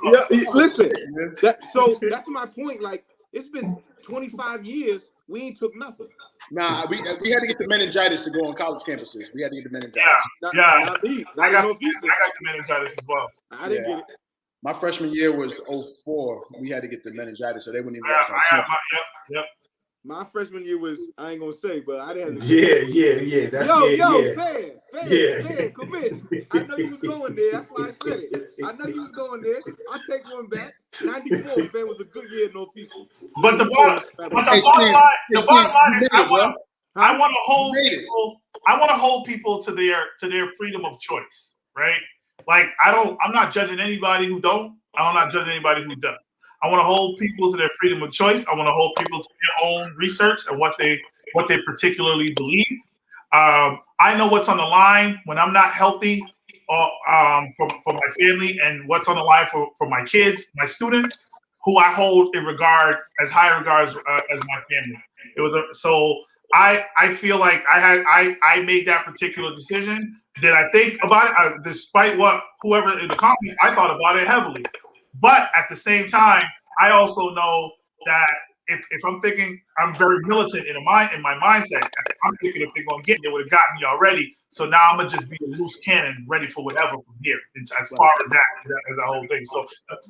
Yeah, listen. That's my point. Like, it's been 25 years. We ain't took nothing. Nah, we had to get the meningitis to go on college campuses. We had to get the meningitis. Yeah. I got the meningitis as well. I didn't get it. My freshman year was 2004. We had to get the meningitis, so they wouldn't even. Yep. My freshman year was, I ain't gonna say, but I didn't have to. Yeah. That's fair. Commit. I know you was going there. That's why I said it. I know you was going there. I'll take one back. 94, fair was a good year, no feast. But the bottom line is, I want to hold people to their freedom of choice, right? Like I'm not judging anybody who don't. I'm not judging anybody who does. I want to hold people to their freedom of choice. I want to hold people to their own research and what they particularly believe. I know what's on the line when I'm not healthy for my family, and what's on the line for my kids, my students, who I hold in as high regards as my family. So I feel like I made that particular decision. Did I think about it? Despite whoever in the comments, I thought about it heavily. But at the same time, I also know that if I'm thinking, I'm very militant in my mindset. I'm thinking if they're gonna get me, they would have gotten me already. So now I'm gonna just be a loose cannon, ready for whatever from here. As far as that whole thing. So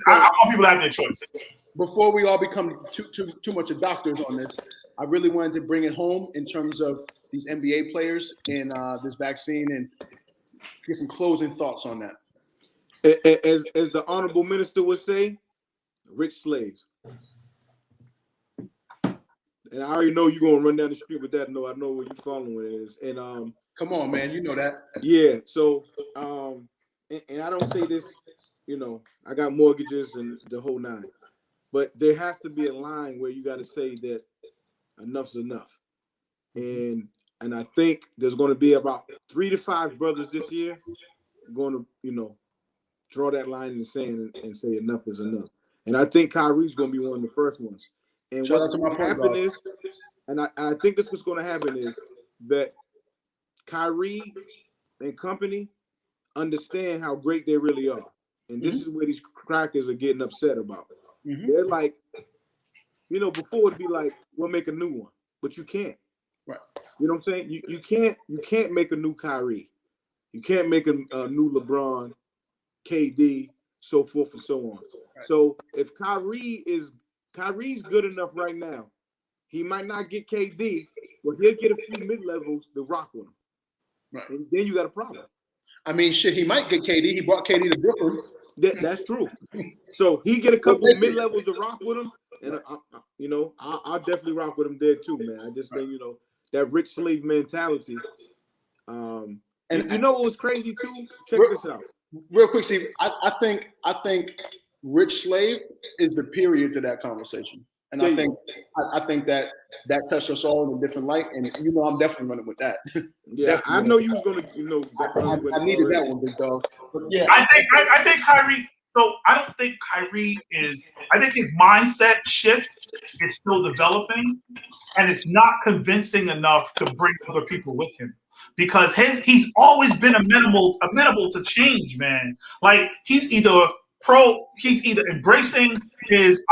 I want people to have their choice. Before we all become too much of doctors on this, I really wanted to bring it home in terms of these NBA players and this vaccine, and get some closing thoughts on that. As the honorable minister would say, rich slaves. And I already know you're gonna run down the street with that. No, I know where you're following it is. And come on, man, you know that. Yeah. So and I don't say this, I got mortgages and the whole nine, but there has to be a line where you got to say that enough's enough. And I think there's going to be about 3 to 5 brothers this year going to, draw that line in the sand and say enough is enough. And I think Kyrie's going to be one of the first ones. And what's going to happen is, and I think this what's going to happen is that Kyrie and company understand how great they really are. And this is where these crackers are getting upset about. They're like, before it'd be like, we'll make a new one, but you can't. Right. You know what I'm saying? You can't make a new Kyrie. You can't make a new LeBron, KD, so forth and so on. Right. So if Kyrie's good enough right now, he might not get KD, but he'll get a few mid-levels to rock with him. Right. And then you got a problem. I mean, shit, he might get KD. He brought KD to Brooklyn. That's true. So he get a couple of mid-levels to rock with him, and I'll definitely rock with him there too, man. I just think that rich slave mentality. And you know what was crazy too? Check this out. Real quick, Steve. I think rich slave is the period to that conversation, and I think that touched us all in a different light, and I'm definitely running with that. Yeah, I know you was gonna, I needed that one, big dog. But yeah, I think Kyrie. So I don't think Kyrie is. I think his mindset shift is still developing, and it's not convincing enough to bring other people with him. Because he's always been amenable to change, man. Like he's either embracing his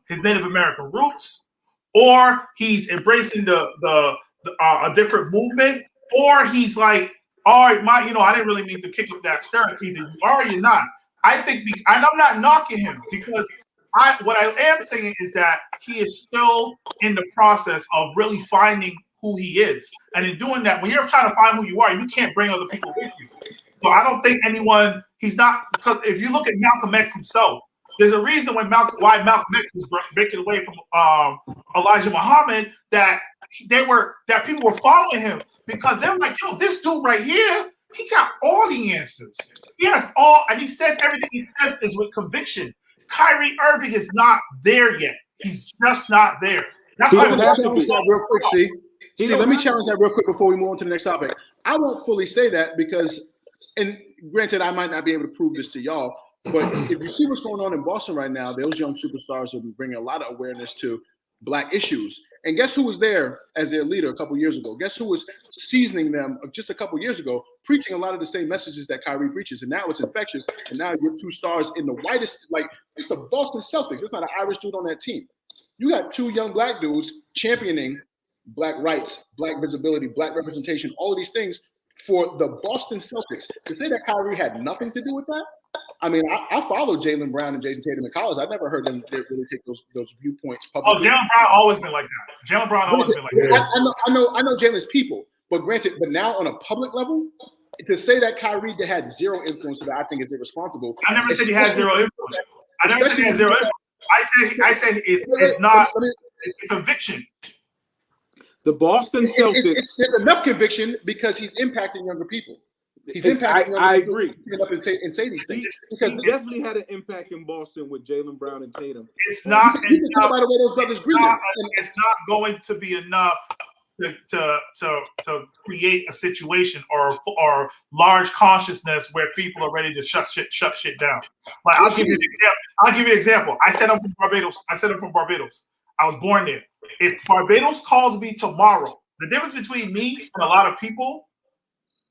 Native American roots, or he's embracing a different movement, or he's like, all right, I didn't really mean to kick up that skirt. Either you are or you're not. I think, and I'm not knocking him because what I am saying is that he is still in the process of really finding who he is. And in doing that, when you're trying to find who you are, you can't bring other people with you. So I don't think he's not, because if you look at Malcolm X himself, there's a reason why Malcolm X was breaking away from Elijah Muhammad, that people were following him because they're like, yo, this dude right here, he got all the answers. He has all, and he says everything he says is with conviction. Kyrie Irving is not there yet. He's just not there. That's why real quick, see. See, let me challenge that real quick before we move on to the next topic. I won't fully say that because, and granted, I might not be able to prove this to y'all, but if you see what's going on in Boston right now, those young superstars are bringing a lot of awareness to Black issues. And guess who was there as their leader a couple years ago? Guess who was seasoning them just a couple years ago, preaching a lot of the same messages that Kyrie preaches? And now it's infectious. And now you're 2 stars in the whitest, like it's the Boston Celtics. It's not an Irish dude on that team. You got 2 young Black dudes championing Black rights, Black visibility, Black representation, all of these things for the Boston Celtics. To say that Kyrie had nothing to do with that, I mean, I followed Jaylen Brown and Jason Tatum in college. I never heard them really take those viewpoints publicly. Oh, Jaylen Brown always been like that. Jaylen Brown always been like that. I know Jaylen's people, but now on a public level, to say that Kyrie had zero influence, that I think is irresponsible. I never said he had zero influence. I never said he had zero influence. I said it's not a conviction. The Boston Celtics. There's enough conviction because he's impacting younger people. He's impacting. I agree. Stand up and say these things. Because he definitely had an impact in Boston with Jaylen Brown and Tatum. It's not. You can tell by the way those brothers greet him. It's not going to be enough to create a situation or large consciousness where people are ready to shut shit down. Like I'll give you an example. I said I'm from Barbados. I was born there. If Barbados calls me tomorrow, the difference between me and a lot of people,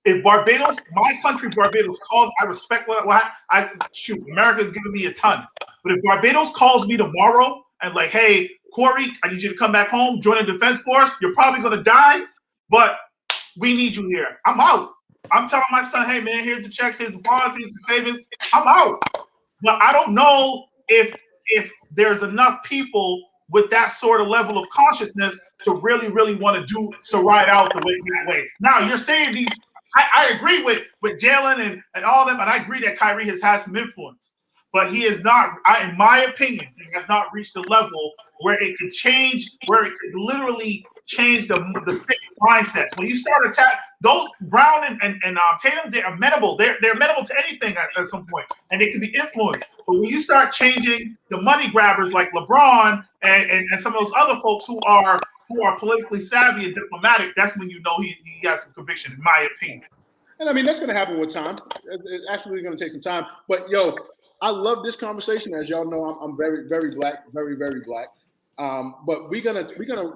if Barbados, my country, Barbados calls, I respect America is giving me a ton. But if Barbados calls me tomorrow and like, hey, Corey, I need you to come back home, join the defense force. You're probably going to die, but we need you here. I'm out. I'm telling my son, hey, man, here's the checks, here's the bonds, here's the savings. I'm out. But I don't know if there's enough people with that sort of level of consciousness to really, really want to ride out the way that way. Now, you're saying these – I agree with Jalen and all them, and I agree that Kyrie has had some influence. But he is not, in my opinion, he has not reached the level where it could change, where it could literally change the fixed mindsets. When you start attacking those Brown and Tatum, they're amenable. They're amenable to anything at some point, and they can be influenced. But when you start changing the money grabbers like LeBron and some of those other folks who are politically savvy and diplomatic, that's when you know he has some conviction, in my opinion. And I mean, that's going to happen with time. It's absolutely going to take some time. But yo, I love this conversation. As y'all know, I'm very, very black, very, very black. But we're gonna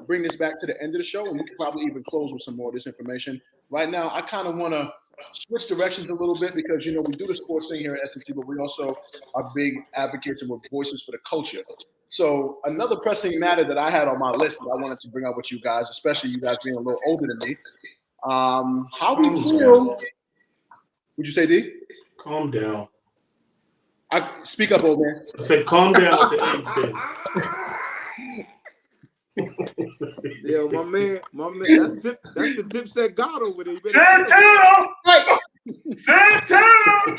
bring this back to the end of the show, and we can probably even close with some more of this information. Right now, I kind of want to switch directions a little bit because, you know, we do the sports thing here at SMT, but we also are big advocates and we're voices for the culture. So another pressing matter that I had on my list that I wanted to bring up with you guys, especially you guys being a little older than me, how we feel. Would you say, D? Calm down. I speak up, old man. I said calm down with the AIDS thing. Yo, my man, that's the Dipset God over there. Santana! Santana!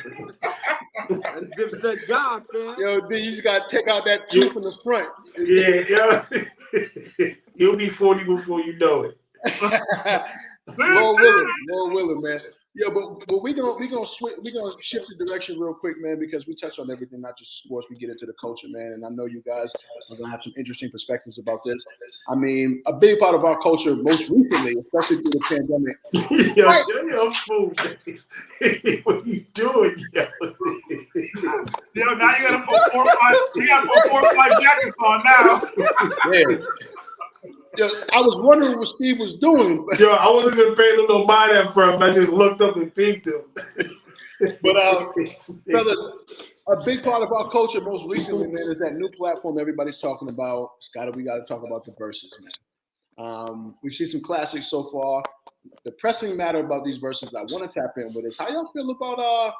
That's Dipset God, fam. Yo, D, you just got to take out that tooth from the front. Yeah. You'll be 40 before you know it. Lord willing, man. Yeah, but we're gonna shift the direction real quick, man, because we touch on everything, not just the sports. We get into the culture, man, and I know you guys are gonna have some interesting perspectives about this. I mean, a big part of our culture, most recently, especially through the pandemic. Yo, fool. What are you doing, yo? Yo, now you gotta put 4 or 5 jackets on now. Yeah. Yo, I was wondering what Steve was doing. Yo, I wasn't even paying no mind at first. I just looked up and peeped him. But fellas, a big part of our culture most recently, man, is that new platform everybody's talking about. We got to talk about the verses, man. We've seen some classics so far. The pressing matter about these verses I want to tap in with is how y'all feel about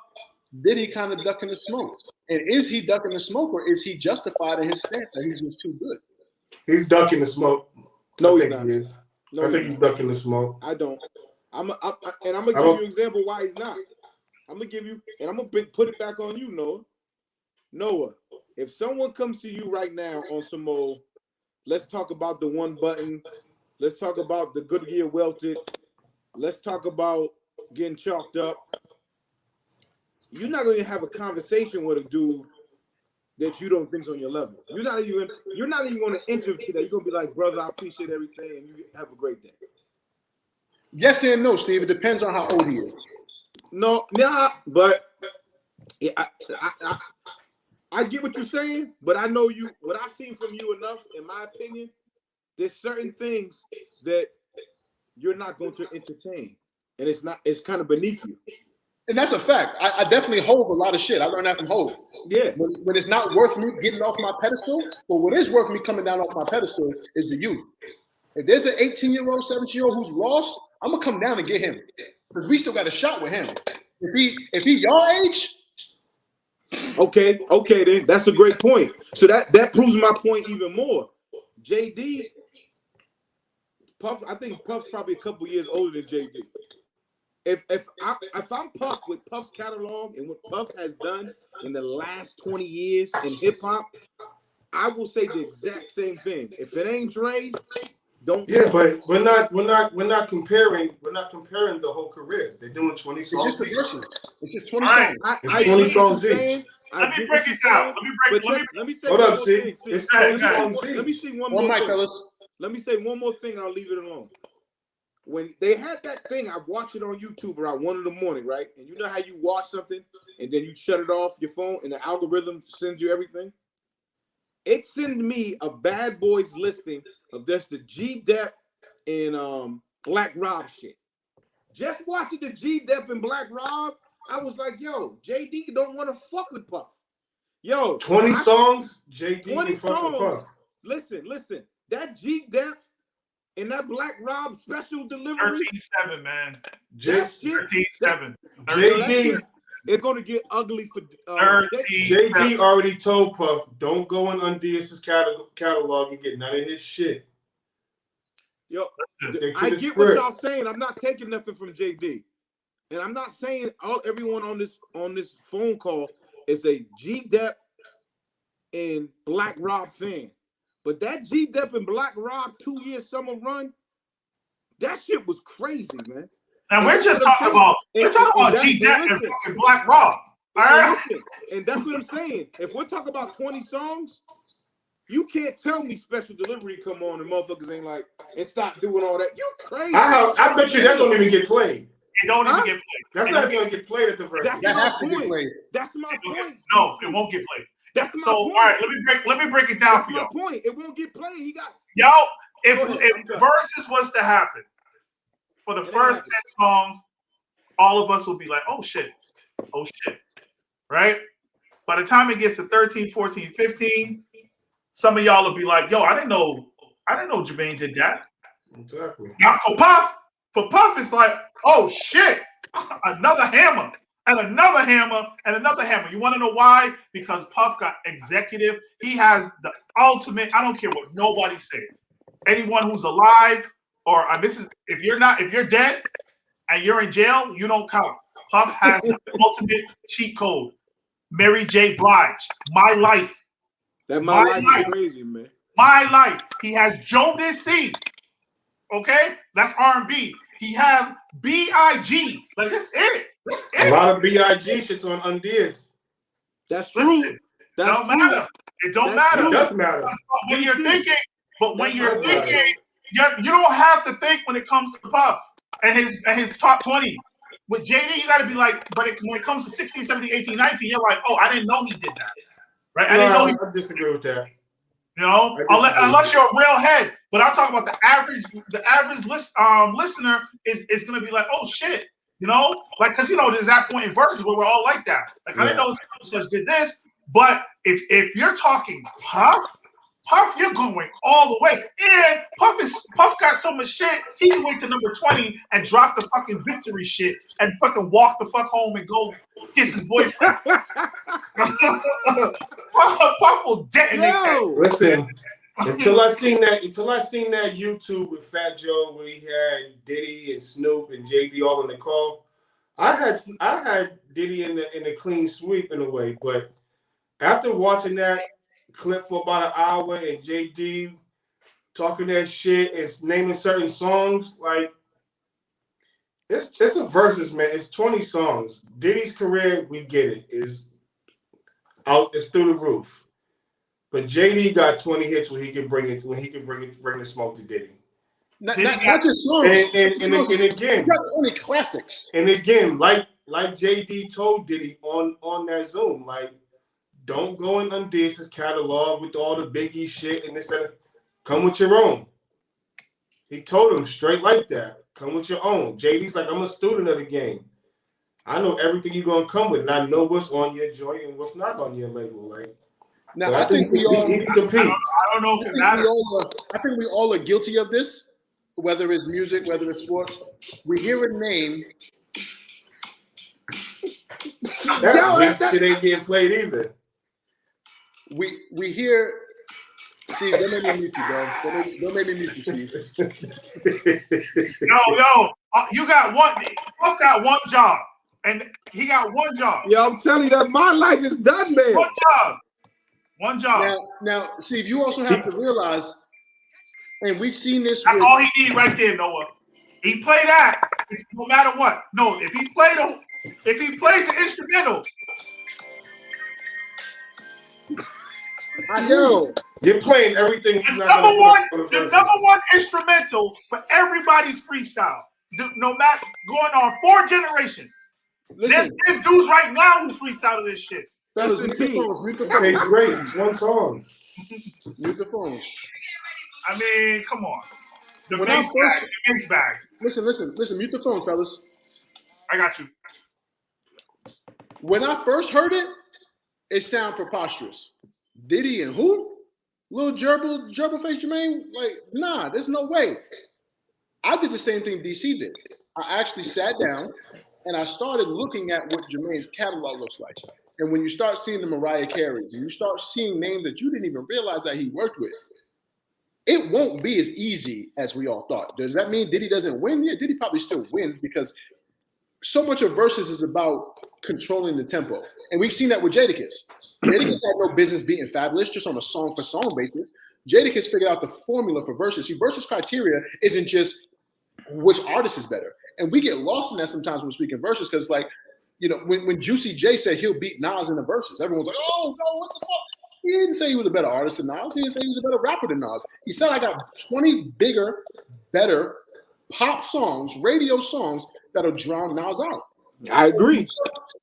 Diddy kind of ducking the smoke? And is he ducking the smoke, or is he justified in his stance that he's just too good? He's ducking the smoke. No, I think he is. I think he's ducking the smoke. I don't. I'm gonna give you an example why he's not. I'm gonna give you, and I'm gonna put it back on you, Noah. Noah, if someone comes to you right now on some more, let's talk about the one button. Let's talk about the Goodyear welted. Let's talk about getting chalked up. You're not going to have a conversation with a dude that you don't think's on your level. You're not even going to enter today. You're going to be like, brother, I appreciate everything, and you have a great day. Yes and no, Steve. It depends on how old he is. No, but I get what you're saying, but I know you. What I've seen from you enough, in my opinion, there's certain things that you're not going to entertain, and it's kind of beneath you. And that's a fact. I definitely hold a lot of shit. I learned that from Hov. Yeah. When it's not worth me getting off my pedestal, but what is worth me coming down off my pedestal is the youth. If there's an 18-year-old, 17-year-old who's lost, I'm gonna come down and get him because we still got a shot with him. If he y'all age. Okay, then that's a great point. So that proves my point even more. JD, Puff, I think Puff's probably a couple years older than JD. If I'm Puff with Puff's catalog and what Puff has done in the last 20 years in hip hop, I will say the exact same thing. If it ain't Dre, don't. Yeah, but we're not comparing the whole careers. They're doing 20 songs. It's just the verses. It's just 20 songs. It's 20 songs each. Let me break it down. Let me say hold one up, more see. thing. It's 20 songs each. Let me see one One more mic, thing. fellas. Let me say one more thing and I'll leave it alone. When they had that thing, I watched it on YouTube around 1 a.m, right? And you know how you watch something and then you shut it off your phone and the algorithm sends you everything? It sent me a Bad Boys listing of just the G-Dep and Black Rob shit. Just watching the G-Dep and Black Rob, I was like, yo, JD don't want to fuck with Puff. Yo, 20 songs, JD 20 fuck with songs. Puff. listen. That G Dep and that Black Rob special delivery. 13-7, man. That shit. 13-7. JD. It's gonna get ugly for JD already told Puff, don't go in Undias's catalog and get none of his shit. Yo, I get what y'all saying. I'm not taking nothing from JD, and I'm not saying everyone on this phone call is a G Dep and Black Rob fan, but that G Dep and Black Rob 2-year summer run, that shit was crazy, man. And we're just talking about G Dep and fucking Black Rob. All right, and that's what I'm saying. If we're talking about 20 songs. You can't tell me special delivery come on and motherfuckers ain't like and stop doing all that. You crazy? I bet you that don't even get played. It don't even get played. That's not even gonna get played at the verse. That has to get played. That's my point. No, it won't get played. That's my point. All right, let me break it down for y'all. Point. It won't get played. He got if versus was to happen for the first 10 songs, all of us will be like, oh shit, right? By the time it gets to 13, 14, 15. Some of y'all will be like, yo, I didn't know Jermaine did that. Exactly. Now for Puff, it's like, oh shit, another hammer, and another hammer, and another hammer. You want to know why? Because Puff got executive. He has the ultimate, I don't care what nobody said. Anyone who's alive, or if you're dead and you're in jail, you don't count. Puff has the ultimate cheat code. Mary J. Blige, My Life. That my life is crazy, man. My Life. He has Jodeci. Okay, that's R&B. He has B.I.G. Like that's it. A lot of B.I.G. shit's on Undias. That's true. It don't matter. It don't matter. It does matter. When you're thinking, you don't have to think when it comes to Puff and his top 20. With JD, you got to be like, but when it comes to 16, 17, 18, 19, you're like, oh, I didn't know he did that. Right? I didn't know I disagree with that. You know, unless you're a real head. But I'm talking about the average listener is going to be like, oh shit, you know, like because you know there's that point in verses where we're all like that. Like I didn't know such did this, but if you're talking Puff, you're going all the way. And Puff got so much shit, he can wait to number 20 and drop the fucking victory shit and fucking walk the fuck home and go kiss his boyfriend. Puff will detonate that. Listen, until I seen that YouTube with Fat Joe where he had Diddy and Snoop and JD all in the call, I had Diddy in the clean sweep in a way, but after watching that clip for about an hour and JD talking that shit and naming certain songs, like it's a versus, man. It's 20 songs. Diddy's career, we get it, is out, it's through the roof. But JD got 20 hits when he can bring the smoke to Diddy. Not just songs. And again, he got 20 classics. And again, like JD told Diddy on that Zoom, like, don't go in Undias's catalog with all the Biggie shit and this and come with your own. He told him straight like that. Come with your own. JD's like, I'm a student of the game. I know everything you're gonna come with, and I know what's on your joint and what's not on your label. Like, now I think we all he can compete. I don't know if it matters. I think we all are guilty of this, whether it's music, whether it's sports. We hear a name. That shit ain't getting played either. We hear. Steve, don't make me mute you, bro. Don't make me mute you, Steve. Yo, you got one. Puff got one job, and he got one job. Yo, I'm telling you that my life is done, man. One job. Now, Steve, you also have to realize, and we've seen this. That's all he need right there, Noah. He play that no matter what. No, if he plays the instrumental. Yo, you're playing everything. The number one instrumental for everybody's freestyle. No matter going on 4 generations. There's dudes right now who freestyle this shit. That was mute the phones. Okay, great. It's one song. Mute the phones. I mean, come on. The bass bag. Listen. Mute the phones, fellas. I got you. When I first heard it, it sounded preposterous. Diddy and who? Little gerbil face Jermaine, like, nah, there's no way. I did the same thing DC did. I actually sat down and I started looking at what Jermaine's catalog looks like. And when you start seeing the Mariah Careys and you start seeing names that you didn't even realize that he worked with, it won't be as easy as we all thought. Does that mean Diddy doesn't win? Yeah, Diddy probably still wins because so much of Versus is about controlling the tempo. And we've seen that with Jadakiss. Jadakiss had no business beating Fabulous just on a song-for-song basis. Jadakiss figured out the formula for Versus. See, Versus criteria isn't just which artist is better. And we get lost in that sometimes when we're speaking Versus because, like, you know, when Juicy J said he'll beat Nas in the Versus, everyone's like, oh, no, what the fuck? He didn't say he was a better artist than Nas. He didn't say he was a better rapper than Nas. He said I got 20 bigger, better pop songs, radio songs that'll drown Nas out. I agree.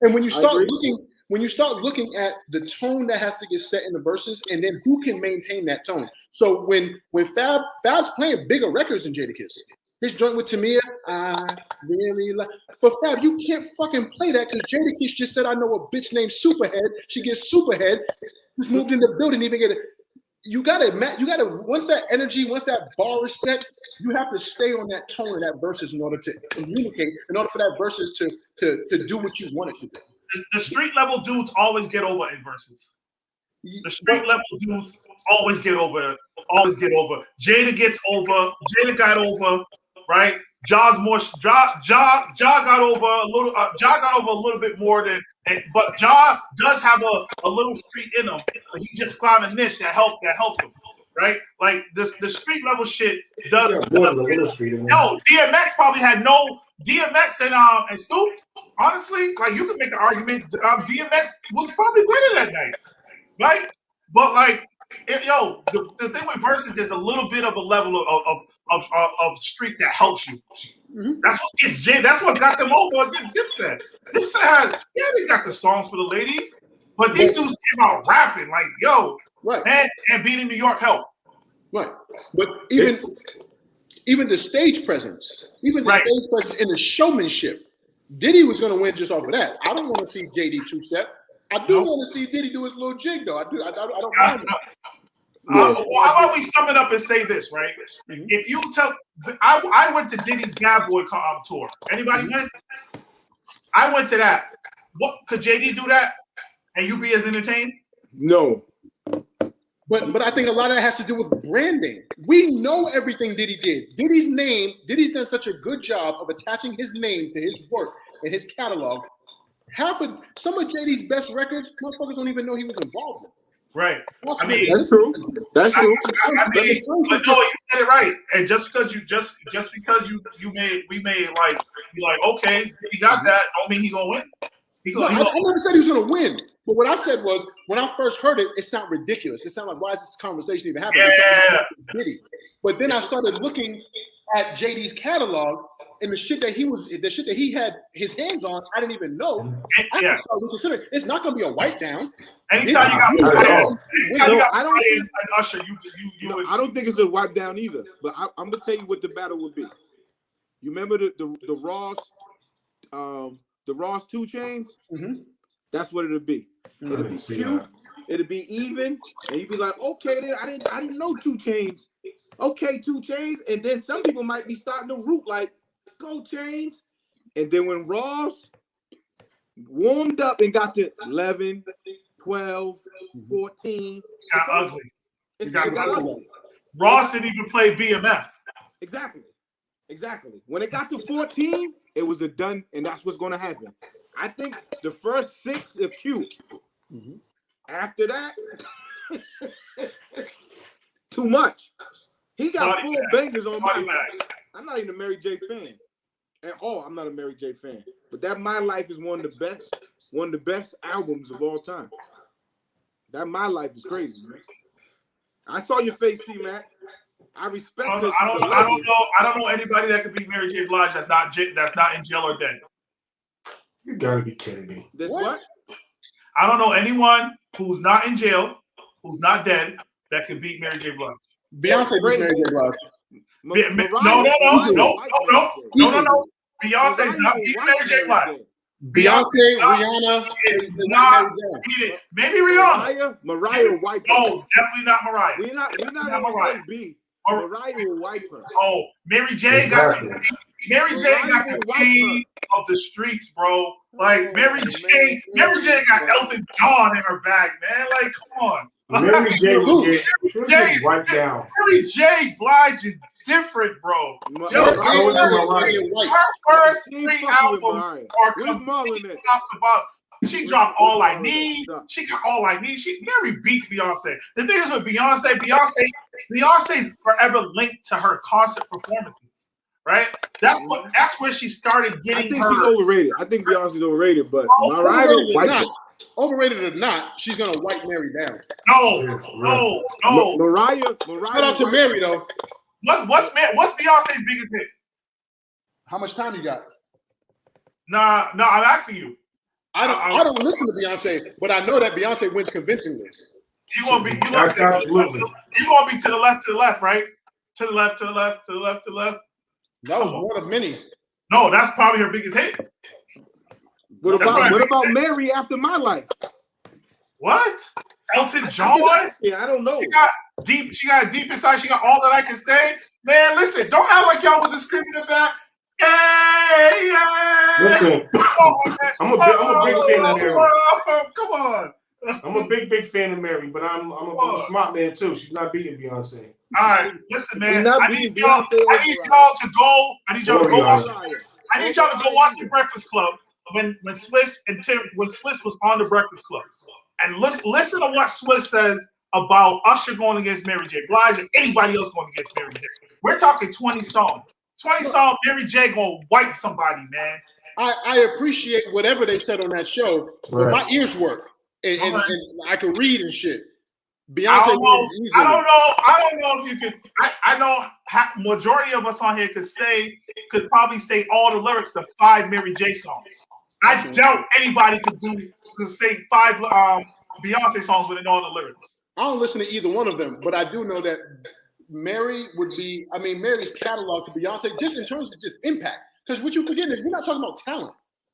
And when you start looking at the tone that has to get set in the verses, and then who can maintain that tone. So when Fab's playing bigger records than Jadakiss, his joint with Tamia, I really like. But Fab, you can't fucking play that because Jadakiss just said I know a bitch named Superhead. She gets Superhead. Just moved in the building, even get it. You gotta once that energy, once that bar is set, you have to stay on that tone of that verses in order to communicate, in order for that verses to do what you want it to do. The street level dudes always get over in verses. The street level dudes always get over. Jada gets over. Jada got over, right? Ja got over a little. Ja got over a little bit more than. But Ja does have a little street in him. But he just found a niche that helped him, right? Like the street level shit does. Yo, DMX probably had no DMX and Snoop. Honestly, like you could make an argument. DMX was probably better that night, right? But like, the thing with versus, there's a little bit of a level of street that helps you. Mm-hmm. That's what gets Jay. That's what got them over against Dipset. Dipset had, they got the songs for the ladies, but these dudes came out rapping like, right, and being in New York helped. Right, but even the stage presence, stage presence and the showmanship, Diddy was going to win just off of that. I don't want to see JD two-step. I do want to see Diddy do his little jig though. I don't mind that. Well, how about we sum it up and say this, right? Mm-hmm. If you tell, I went to Diddy's Bad Boy tour. Anybody went? I went to that. What could JD do that, and you be as entertained? No. But I think a lot of that has to do with branding. We know everything Diddy did. Diddy's done such a good job of attaching his name to his work and his catalog. Some of JD's best records, motherfuckers don't even know he was involved in. Right. I mean, that's true. That's true. I mean, but no, you said it right. And just because we may like be like, okay, he got that, don't mean he gonna win. I never said he was gonna win. But what I said was, when I first heard it, it sounded ridiculous. It sounded like, why is this conversation even happening? Yeah. But then I started looking at JD's catalog and the shit that he had his hands on, I didn't even know. I started considering it's not gonna be a wipe down. Anytime you got Usher, I don't think it's a wipe down either. But I'm gonna tell you what the battle would be. You remember the Ross 2 Chains? Mm-hmm. That's what it'll be. It'll be cute. It'll be even, and you'd be like, okay, then I didn't know 2 Chains. Okay, 2 Chains, and then some people might be starting to root like, go Chains. And then when Ross warmed up and got to 11, 12, 14, got ugly. It got ugly. Ross didn't even play BMF. Exactly. When it got to 14, it was a done, and that's what's going to happen. I think the first 6 are cute. Mm-hmm. After that, too much. He got full bangers on My Life. I'm not even a Mary J fan at all. I'm not a Mary J fan, but that My Life is one of the best albums of all time. That My Life is crazy, man. I saw your face, C-Mac. I respect. I don't know anybody that could beat Mary J. Blige that's not in jail or dead. You gotta be kidding me. This what? I don't know anyone who's not in jail, who's not dead, that could beat Mary J. Blige. Beyonce beat Mary J. Blige. No. Beyonce's not beating Mary J. Blige. Beyonce, Rihanna, is not beat it. Maybe Rihanna. Mariah will wipe her. No, definitely not Mariah. We're not Mariah. gonna say B. Mariah will wipe her. Oh, Mary J got the key of the streets, bro. Like Mary J got Elton John in her bag, man. Like, come on. Mary J will get wiped down. Mary J. Blige is different, bro. Her first 3 albums are completely top to bottom. She dropped All I Need. She got All I Need. Mary beats Beyonce. The thing is with Beyonce's forever linked to her concert performances, right? That's where she started getting. I think she's overrated. I think Beyonce's overrated, but Mariah, overrated or not, she's gonna wipe Mary down. No. Mariah. Shout out to Mary though. What's Beyonce's biggest hit? How much time you got? Nah, I'm asking you. I don't listen to Beyonce, but I know that Beyonce wins convincingly. You gonna be to the left, right? To the left. That was one of many. No, that's probably her biggest hit. What about Mary After My Life? What? Elton John? Yeah, I don't know. She got deep inside. She got All That I Can Say. Man, listen, don't act like y'all wasn't screaming at that. Hey, listen, I'm a big fan of Mary. Come on. I'm a big fan of Mary, but I'm a smart man too. She's not beating Beyonce. All right, listen, man. I need y'all to go watch The Breakfast Club when Swiss was on The Breakfast Club, and listen to what Swiss says about Usher going against Mary J. Blige and anybody else going against Mary J. We're talking 20 songs. 20 songs, Mary J. gonna wipe somebody, man. I appreciate whatever they said on that show, but my ears work and I can read and shit. Beyonce I don't know if you could. I know majority of us on here could probably say all the lyrics to 5 Mary J. songs. I doubt anybody could say 5 Beyonce songs within all the lyrics. I don't listen to either one of them, but I do know that Mary would be. I mean, Mary's catalog to Beyonce, just in terms of just impact. Because what you forget is we're not talking about talent.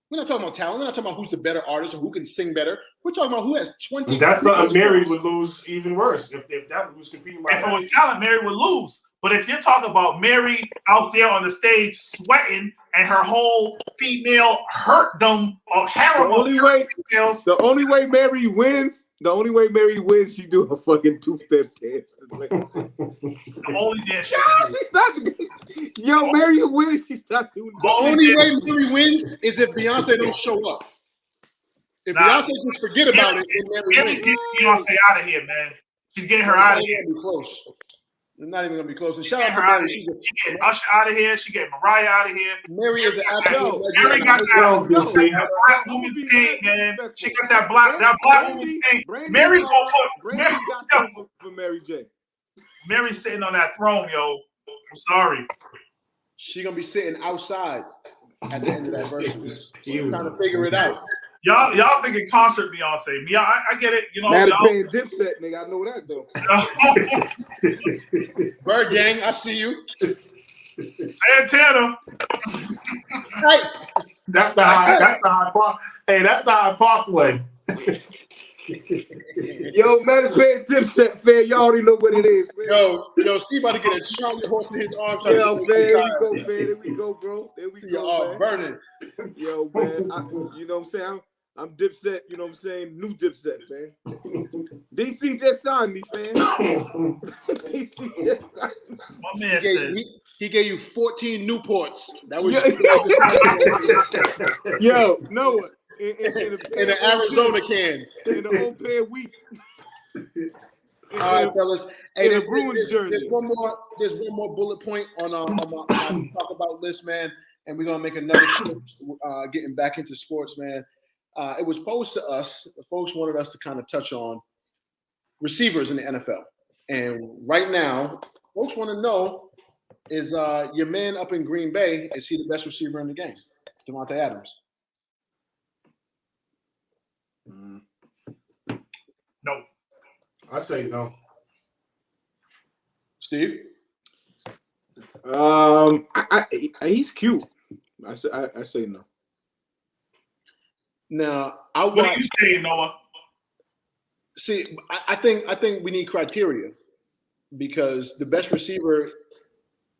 We're not talking about who's the better artist or who can sing better. We're talking about who has 20. That's something Mary would lose even worse if that was competing. If it was talent, Mary would lose. But if you're talking about Mary out there on the stage sweating and her whole female hertdom of harem, the only way Mary wins, she do a fucking 2-step dance. The only dance. Mary wins. She's not doing. The only way Mary wins is if Beyonce don't show up. If Beyonce just forget about it, then Mary wins. Get Beyonce out of here, man. She's getting her out of here. Close. It's not even gonna be close. And shout out to Mary. She getting Usher out of here. She getting Mariah out of here. Mary is an absolute legend. Mary got that black woman's paint, man. She got that black woman's paint. Mary's gonna put. Mary got something for Mary J. Mary's sitting on that throne, yo. I'm sorry. She gonna be sitting outside at the end of that verse. Trying to figure it out. Y'all thinking concert Beyonce. Yeah, I get it. You know, Mad at paying Dipset, nigga. I know that though. Bird Gang, I see you. Santana. Hey, that's the high park. Hey, that's the high parkway. Yo, man, paying Dipset, fan. Y'all already know what it is, man. Yo, Steve about to get a Charlie horse in his arms. Yo, man, there we go, bro. There we go, man. Burning. Yo, man, you know what I'm saying? I'm Dipset, you know what I'm saying? New Dipset, man. DC just signed me, fam. DC just signed me. My man said he gave you 14 Newports. That was yo, Noah. In an Arizona can. In the whole pair of wheat. All right, fellas. Hey, there's one more bullet point on my talk about list, man. And we're gonna make another shift, getting back into sports, man. It was posed to us. The folks wanted us to kind of touch on receivers in the NFL. And right now, folks want to know, is your man up in Green Bay, is he the best receiver in the game? Devontae Adams. No. I say no. Steve? He's cute. I say no. Now, What are you saying, Noah? See, I think we need criteria because the best receiver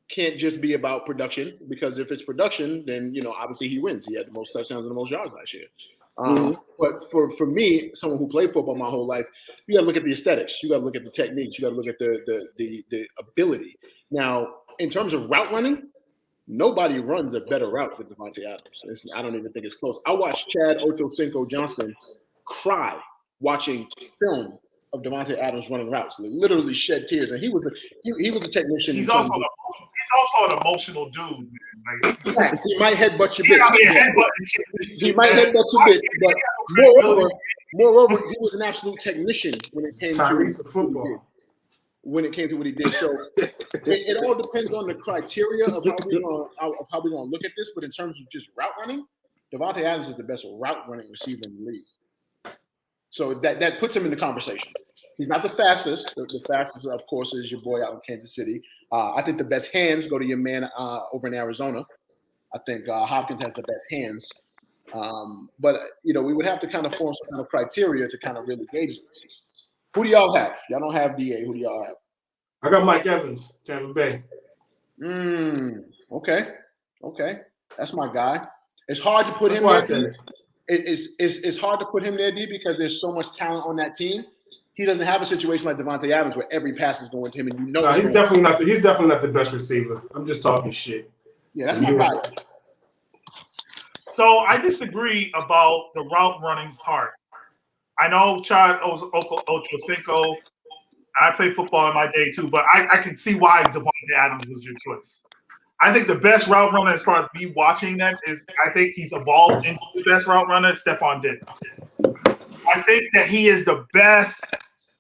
can't just be about production. Because if it's production, then obviously he wins. He had the most touchdowns and the most yards last year. But for me, someone who played football my whole life, you got to look at the aesthetics. You got to look at the techniques. You got to look at the ability. Now, in terms of route running, nobody runs a better route than Davante Adams. I don't even think it's close. I watched Chad Ochocinco Johnson cry watching film of Davante Adams running routes, literally shed tears. And he was a technician. He's also an emotional dude, man. Like, he might headbutt your bitch. He might headbutt your bitch, but moreover, he was an absolute technician when it came to football. When it came to what he did. So it all depends on the criteria of how we're gonna look at this. But in terms of just route running, Davante Adams is the best route running receiver in the league. So that puts him in the conversation. He's not the fastest. The fastest, of course, is your boy out in Kansas City. I think the best hands go to your man over in Arizona. I think Hopkins has the best hands. But we would have to kind of form some kind of criteria to kind of really gauge this. Who do y'all have? Y'all don't have DA. Who do y'all have? I got Mike Evans, Tampa Bay. Okay. That's my guy. It's hard to put him there. It's hard to put him there, D, because there's so much talent on that team. He doesn't have a situation like Davante Adams where every pass is going to him, and No, he's definitely not. He's definitely not the best receiver. I'm just talking shit. Yeah, that's my guy. So I disagree about the route running part. I know Chad Ochocinco. I played football in my day too, but I can see why Davante Adams was your choice. I think the best route runner, as far as me watching them, I think he's evolved into the best route runner, Stephon Diggs. I think that he is the best.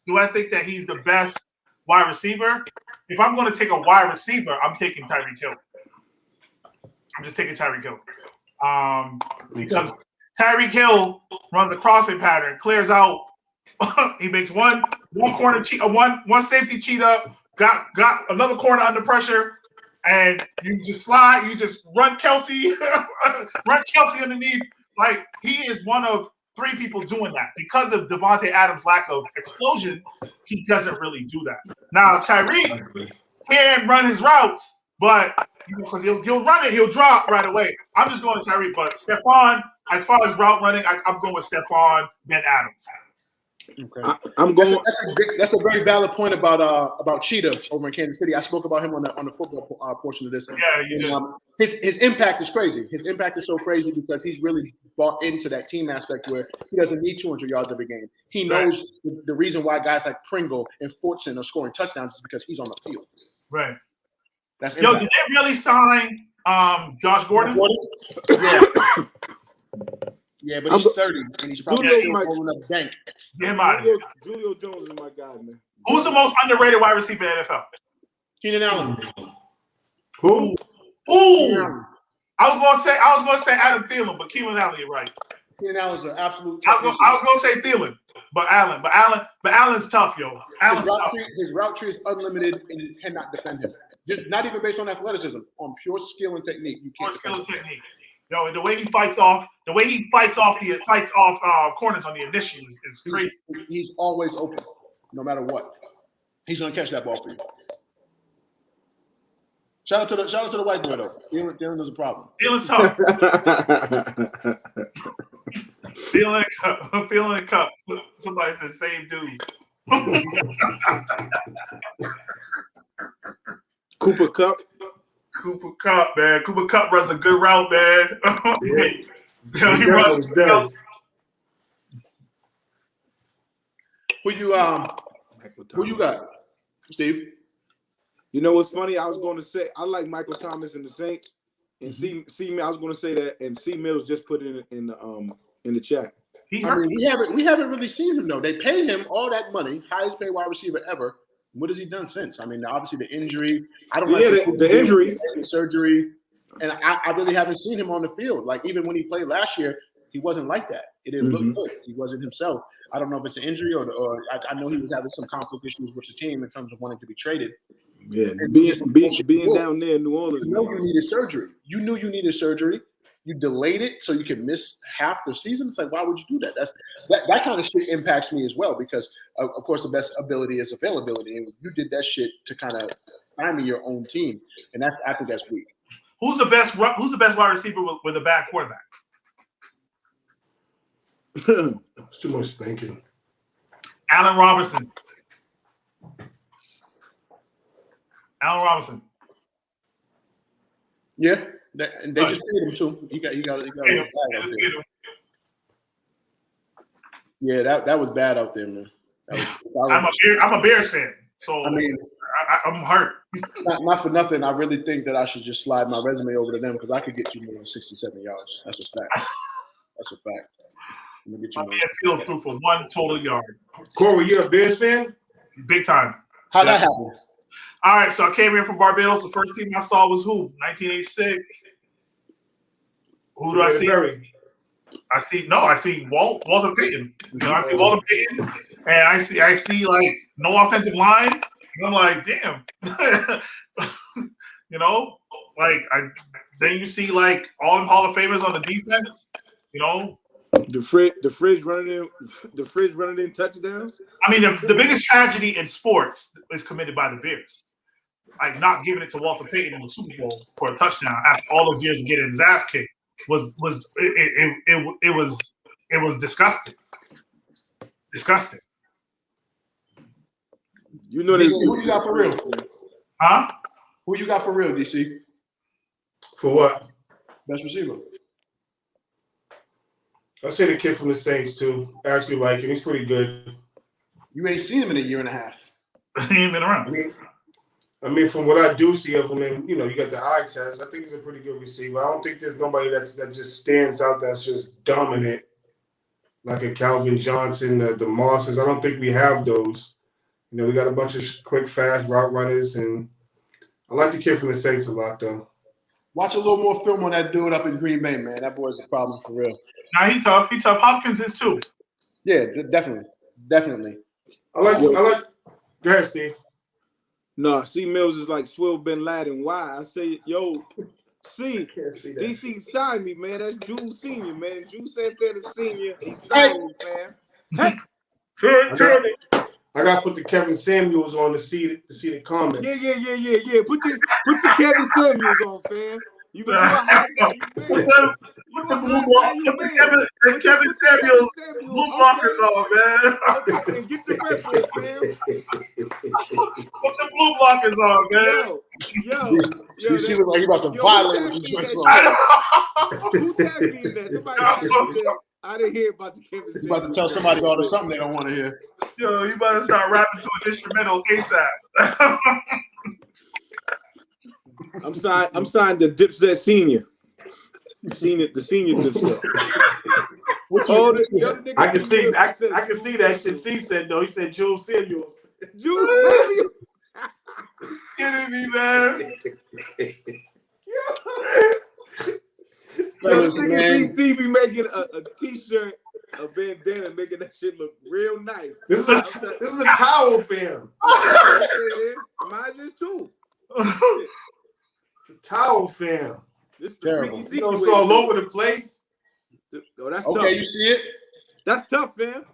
Do I think that he's the best wide receiver? If I'm going to take a wide receiver, I'm taking Tyreek Hill. I'm just taking Tyreek Hill. Because Tyreek Hill runs a crossing pattern, clears out. He makes one corner one safety cheat up, got another corner under pressure, and you just slide. You just run Kelsey, underneath. Like, he is one of 3 people doing that. Because of Davante Adams' lack of explosion, he doesn't really do that. Now Tyreek can run his routes, but because he'll run it, he'll drop right away. I'm just going Tyreek, but Stephon, as far as route running, I'm going with Stephon, then Adams. Okay, I'm going. That's a very valid point about Cheetah over in Kansas City. I spoke about him on the football portion of this. Yeah, you did. His impact is crazy. His impact is so crazy because he's really bought into that team aspect where he doesn't need 200 yards every game. He knows the reason why guys like Pringle and Fortson are scoring touchdowns is because he's on the field. Right. That's did they really sign Josh Gordon? Yeah. Yeah, but he's 30 and he's probably still rolling up dank. Get him out of here. Julio Jones is my guy, man. Who's the most underrated wide receiver in the NFL? Keenan Allen. Who? Ooh. I was gonna say Adam Thielen, but Keenan Allen, you're right. Keenan Allen's an absolute. I was gonna say Thielen, but Allen's tough, yo. His route tree is unlimited, and you cannot defend him. Just not even based on athleticism, on pure skill and technique. You can't. Pure skill and technique. Yo, the way he fights off corners on the initial is crazy. He's always open, no matter what. He's gonna catch that ball for you. Shout out to the white boy though. Thielen is a problem. Thielen's tough. Thielen and Cup. Somebody said same dude. Cooper Kupp, man. Cooper Kupp runs a good route, man. Yeah, he runs. Who you got, Steve? You know what's funny? I was going to say I like Michael Thomas in the Saints, and C. I was going to say that, and C. Mills just put it in the chat. We haven't really seen him though. They paid him all that money, highest paid wide receiver ever. What has he done since? I mean, obviously the injury. I don't like the injury, the surgery, and I really haven't seen him on the field. Like even when he played last year, he wasn't like that. It didn't look good. He wasn't himself. I don't know if it's an injury or I know he was having some conflict issues with the team in terms of wanting to be traded. Yeah, being down there in New Orleans. You know you needed surgery. You knew you needed surgery. you delayed it so you can miss half the season. It's like, why would you do that? That kind of shit impacts me as well because, of course, the best ability is availability, and you did that shit to kind of timing your own team, and I think that's weak. Who's the best wide receiver with a bad quarterback? It's too much spanking. Allen Robinson. Yeah, they just paid him too. He got a little bad out there. Yeah, that was bad out there, man. I'm a Bears fan, so I mean, I'm hurt. Not for nothing. I really think that I should just slide my resume over to them because I could get you more than 67 yards. That's a fact. That's a fact. My man Fields threw for 1 total yard. Corey, you a Bears fan? Big time. How'd that happen? All right, so I came in from Barbados. The first team I saw was who? 1986. Who do I see? I see Walter Payton. I see Walter Payton, and I see like no offensive line. And I'm like, damn. Then you see like all them Hall of Famers on the defense. The fridge running in touchdowns. I mean, the biggest tragedy in sports is committed by the Bears. Like not giving it to Walter Payton in the Super Bowl for a touchdown after all those years of getting his ass kicked was disgusting. Disgusting. You know this. Who you got for real? Huh? Who you got for real, DC? For what? Best receiver. I say the kid from the Saints too. I actually like him. He's pretty good. You ain't seen him in a year and a half. He ain't been around. I mean, from what I do see of him, and you got the eye test, I think he's a pretty good receiver. I don't think there's nobody that just stands out that's just dominant, like a Calvin Johnson, the Mosses. I don't think we have those. We got a bunch of quick, fast route runners, and I like the kid from the Saints a lot, though. Watch a little more film on that dude up in Green Bay, man. That boy's a problem for real. Nah, he tough. Hopkins is too. Yeah, definitely. I like. Go ahead, Steve. No, C Mills is like Swill Bin Laden. Why? I say, yo, C, DC signed me, man. That's Juelz Senior, man. Juelz Santana Senior. He signed me, fam. Hey, I gotta put the Kevin Samuels on to see the comments. Yeah. Put the Kevin Samuels on, fam. You better put the Kevin Samuels blue blockers on, man. And get the rest of it, fam. Put the blue blockers on, man. Yo, you see what like you about to violate the joints on. Who tagged me in that? Somebody said, I didn't hear about the Kevin Samuels. You about to tell somebody all there's something they don't want to hear. Yo, you better start rapping to an instrumental ASAP. I'm signed the Dipset Senior. The senior Dipset. I can see that shit. C said though. He said Juelz Samuels. Juelz Samuels. Kidding me, man. Yo, DC be making a T-shirt, a bandana, making that shit look real nice. This is a towel fam. Mine is too. It's a towel fam. This is terrible. It's all over the place. Oh, that's okay, tough. You see it? That's tough, fam.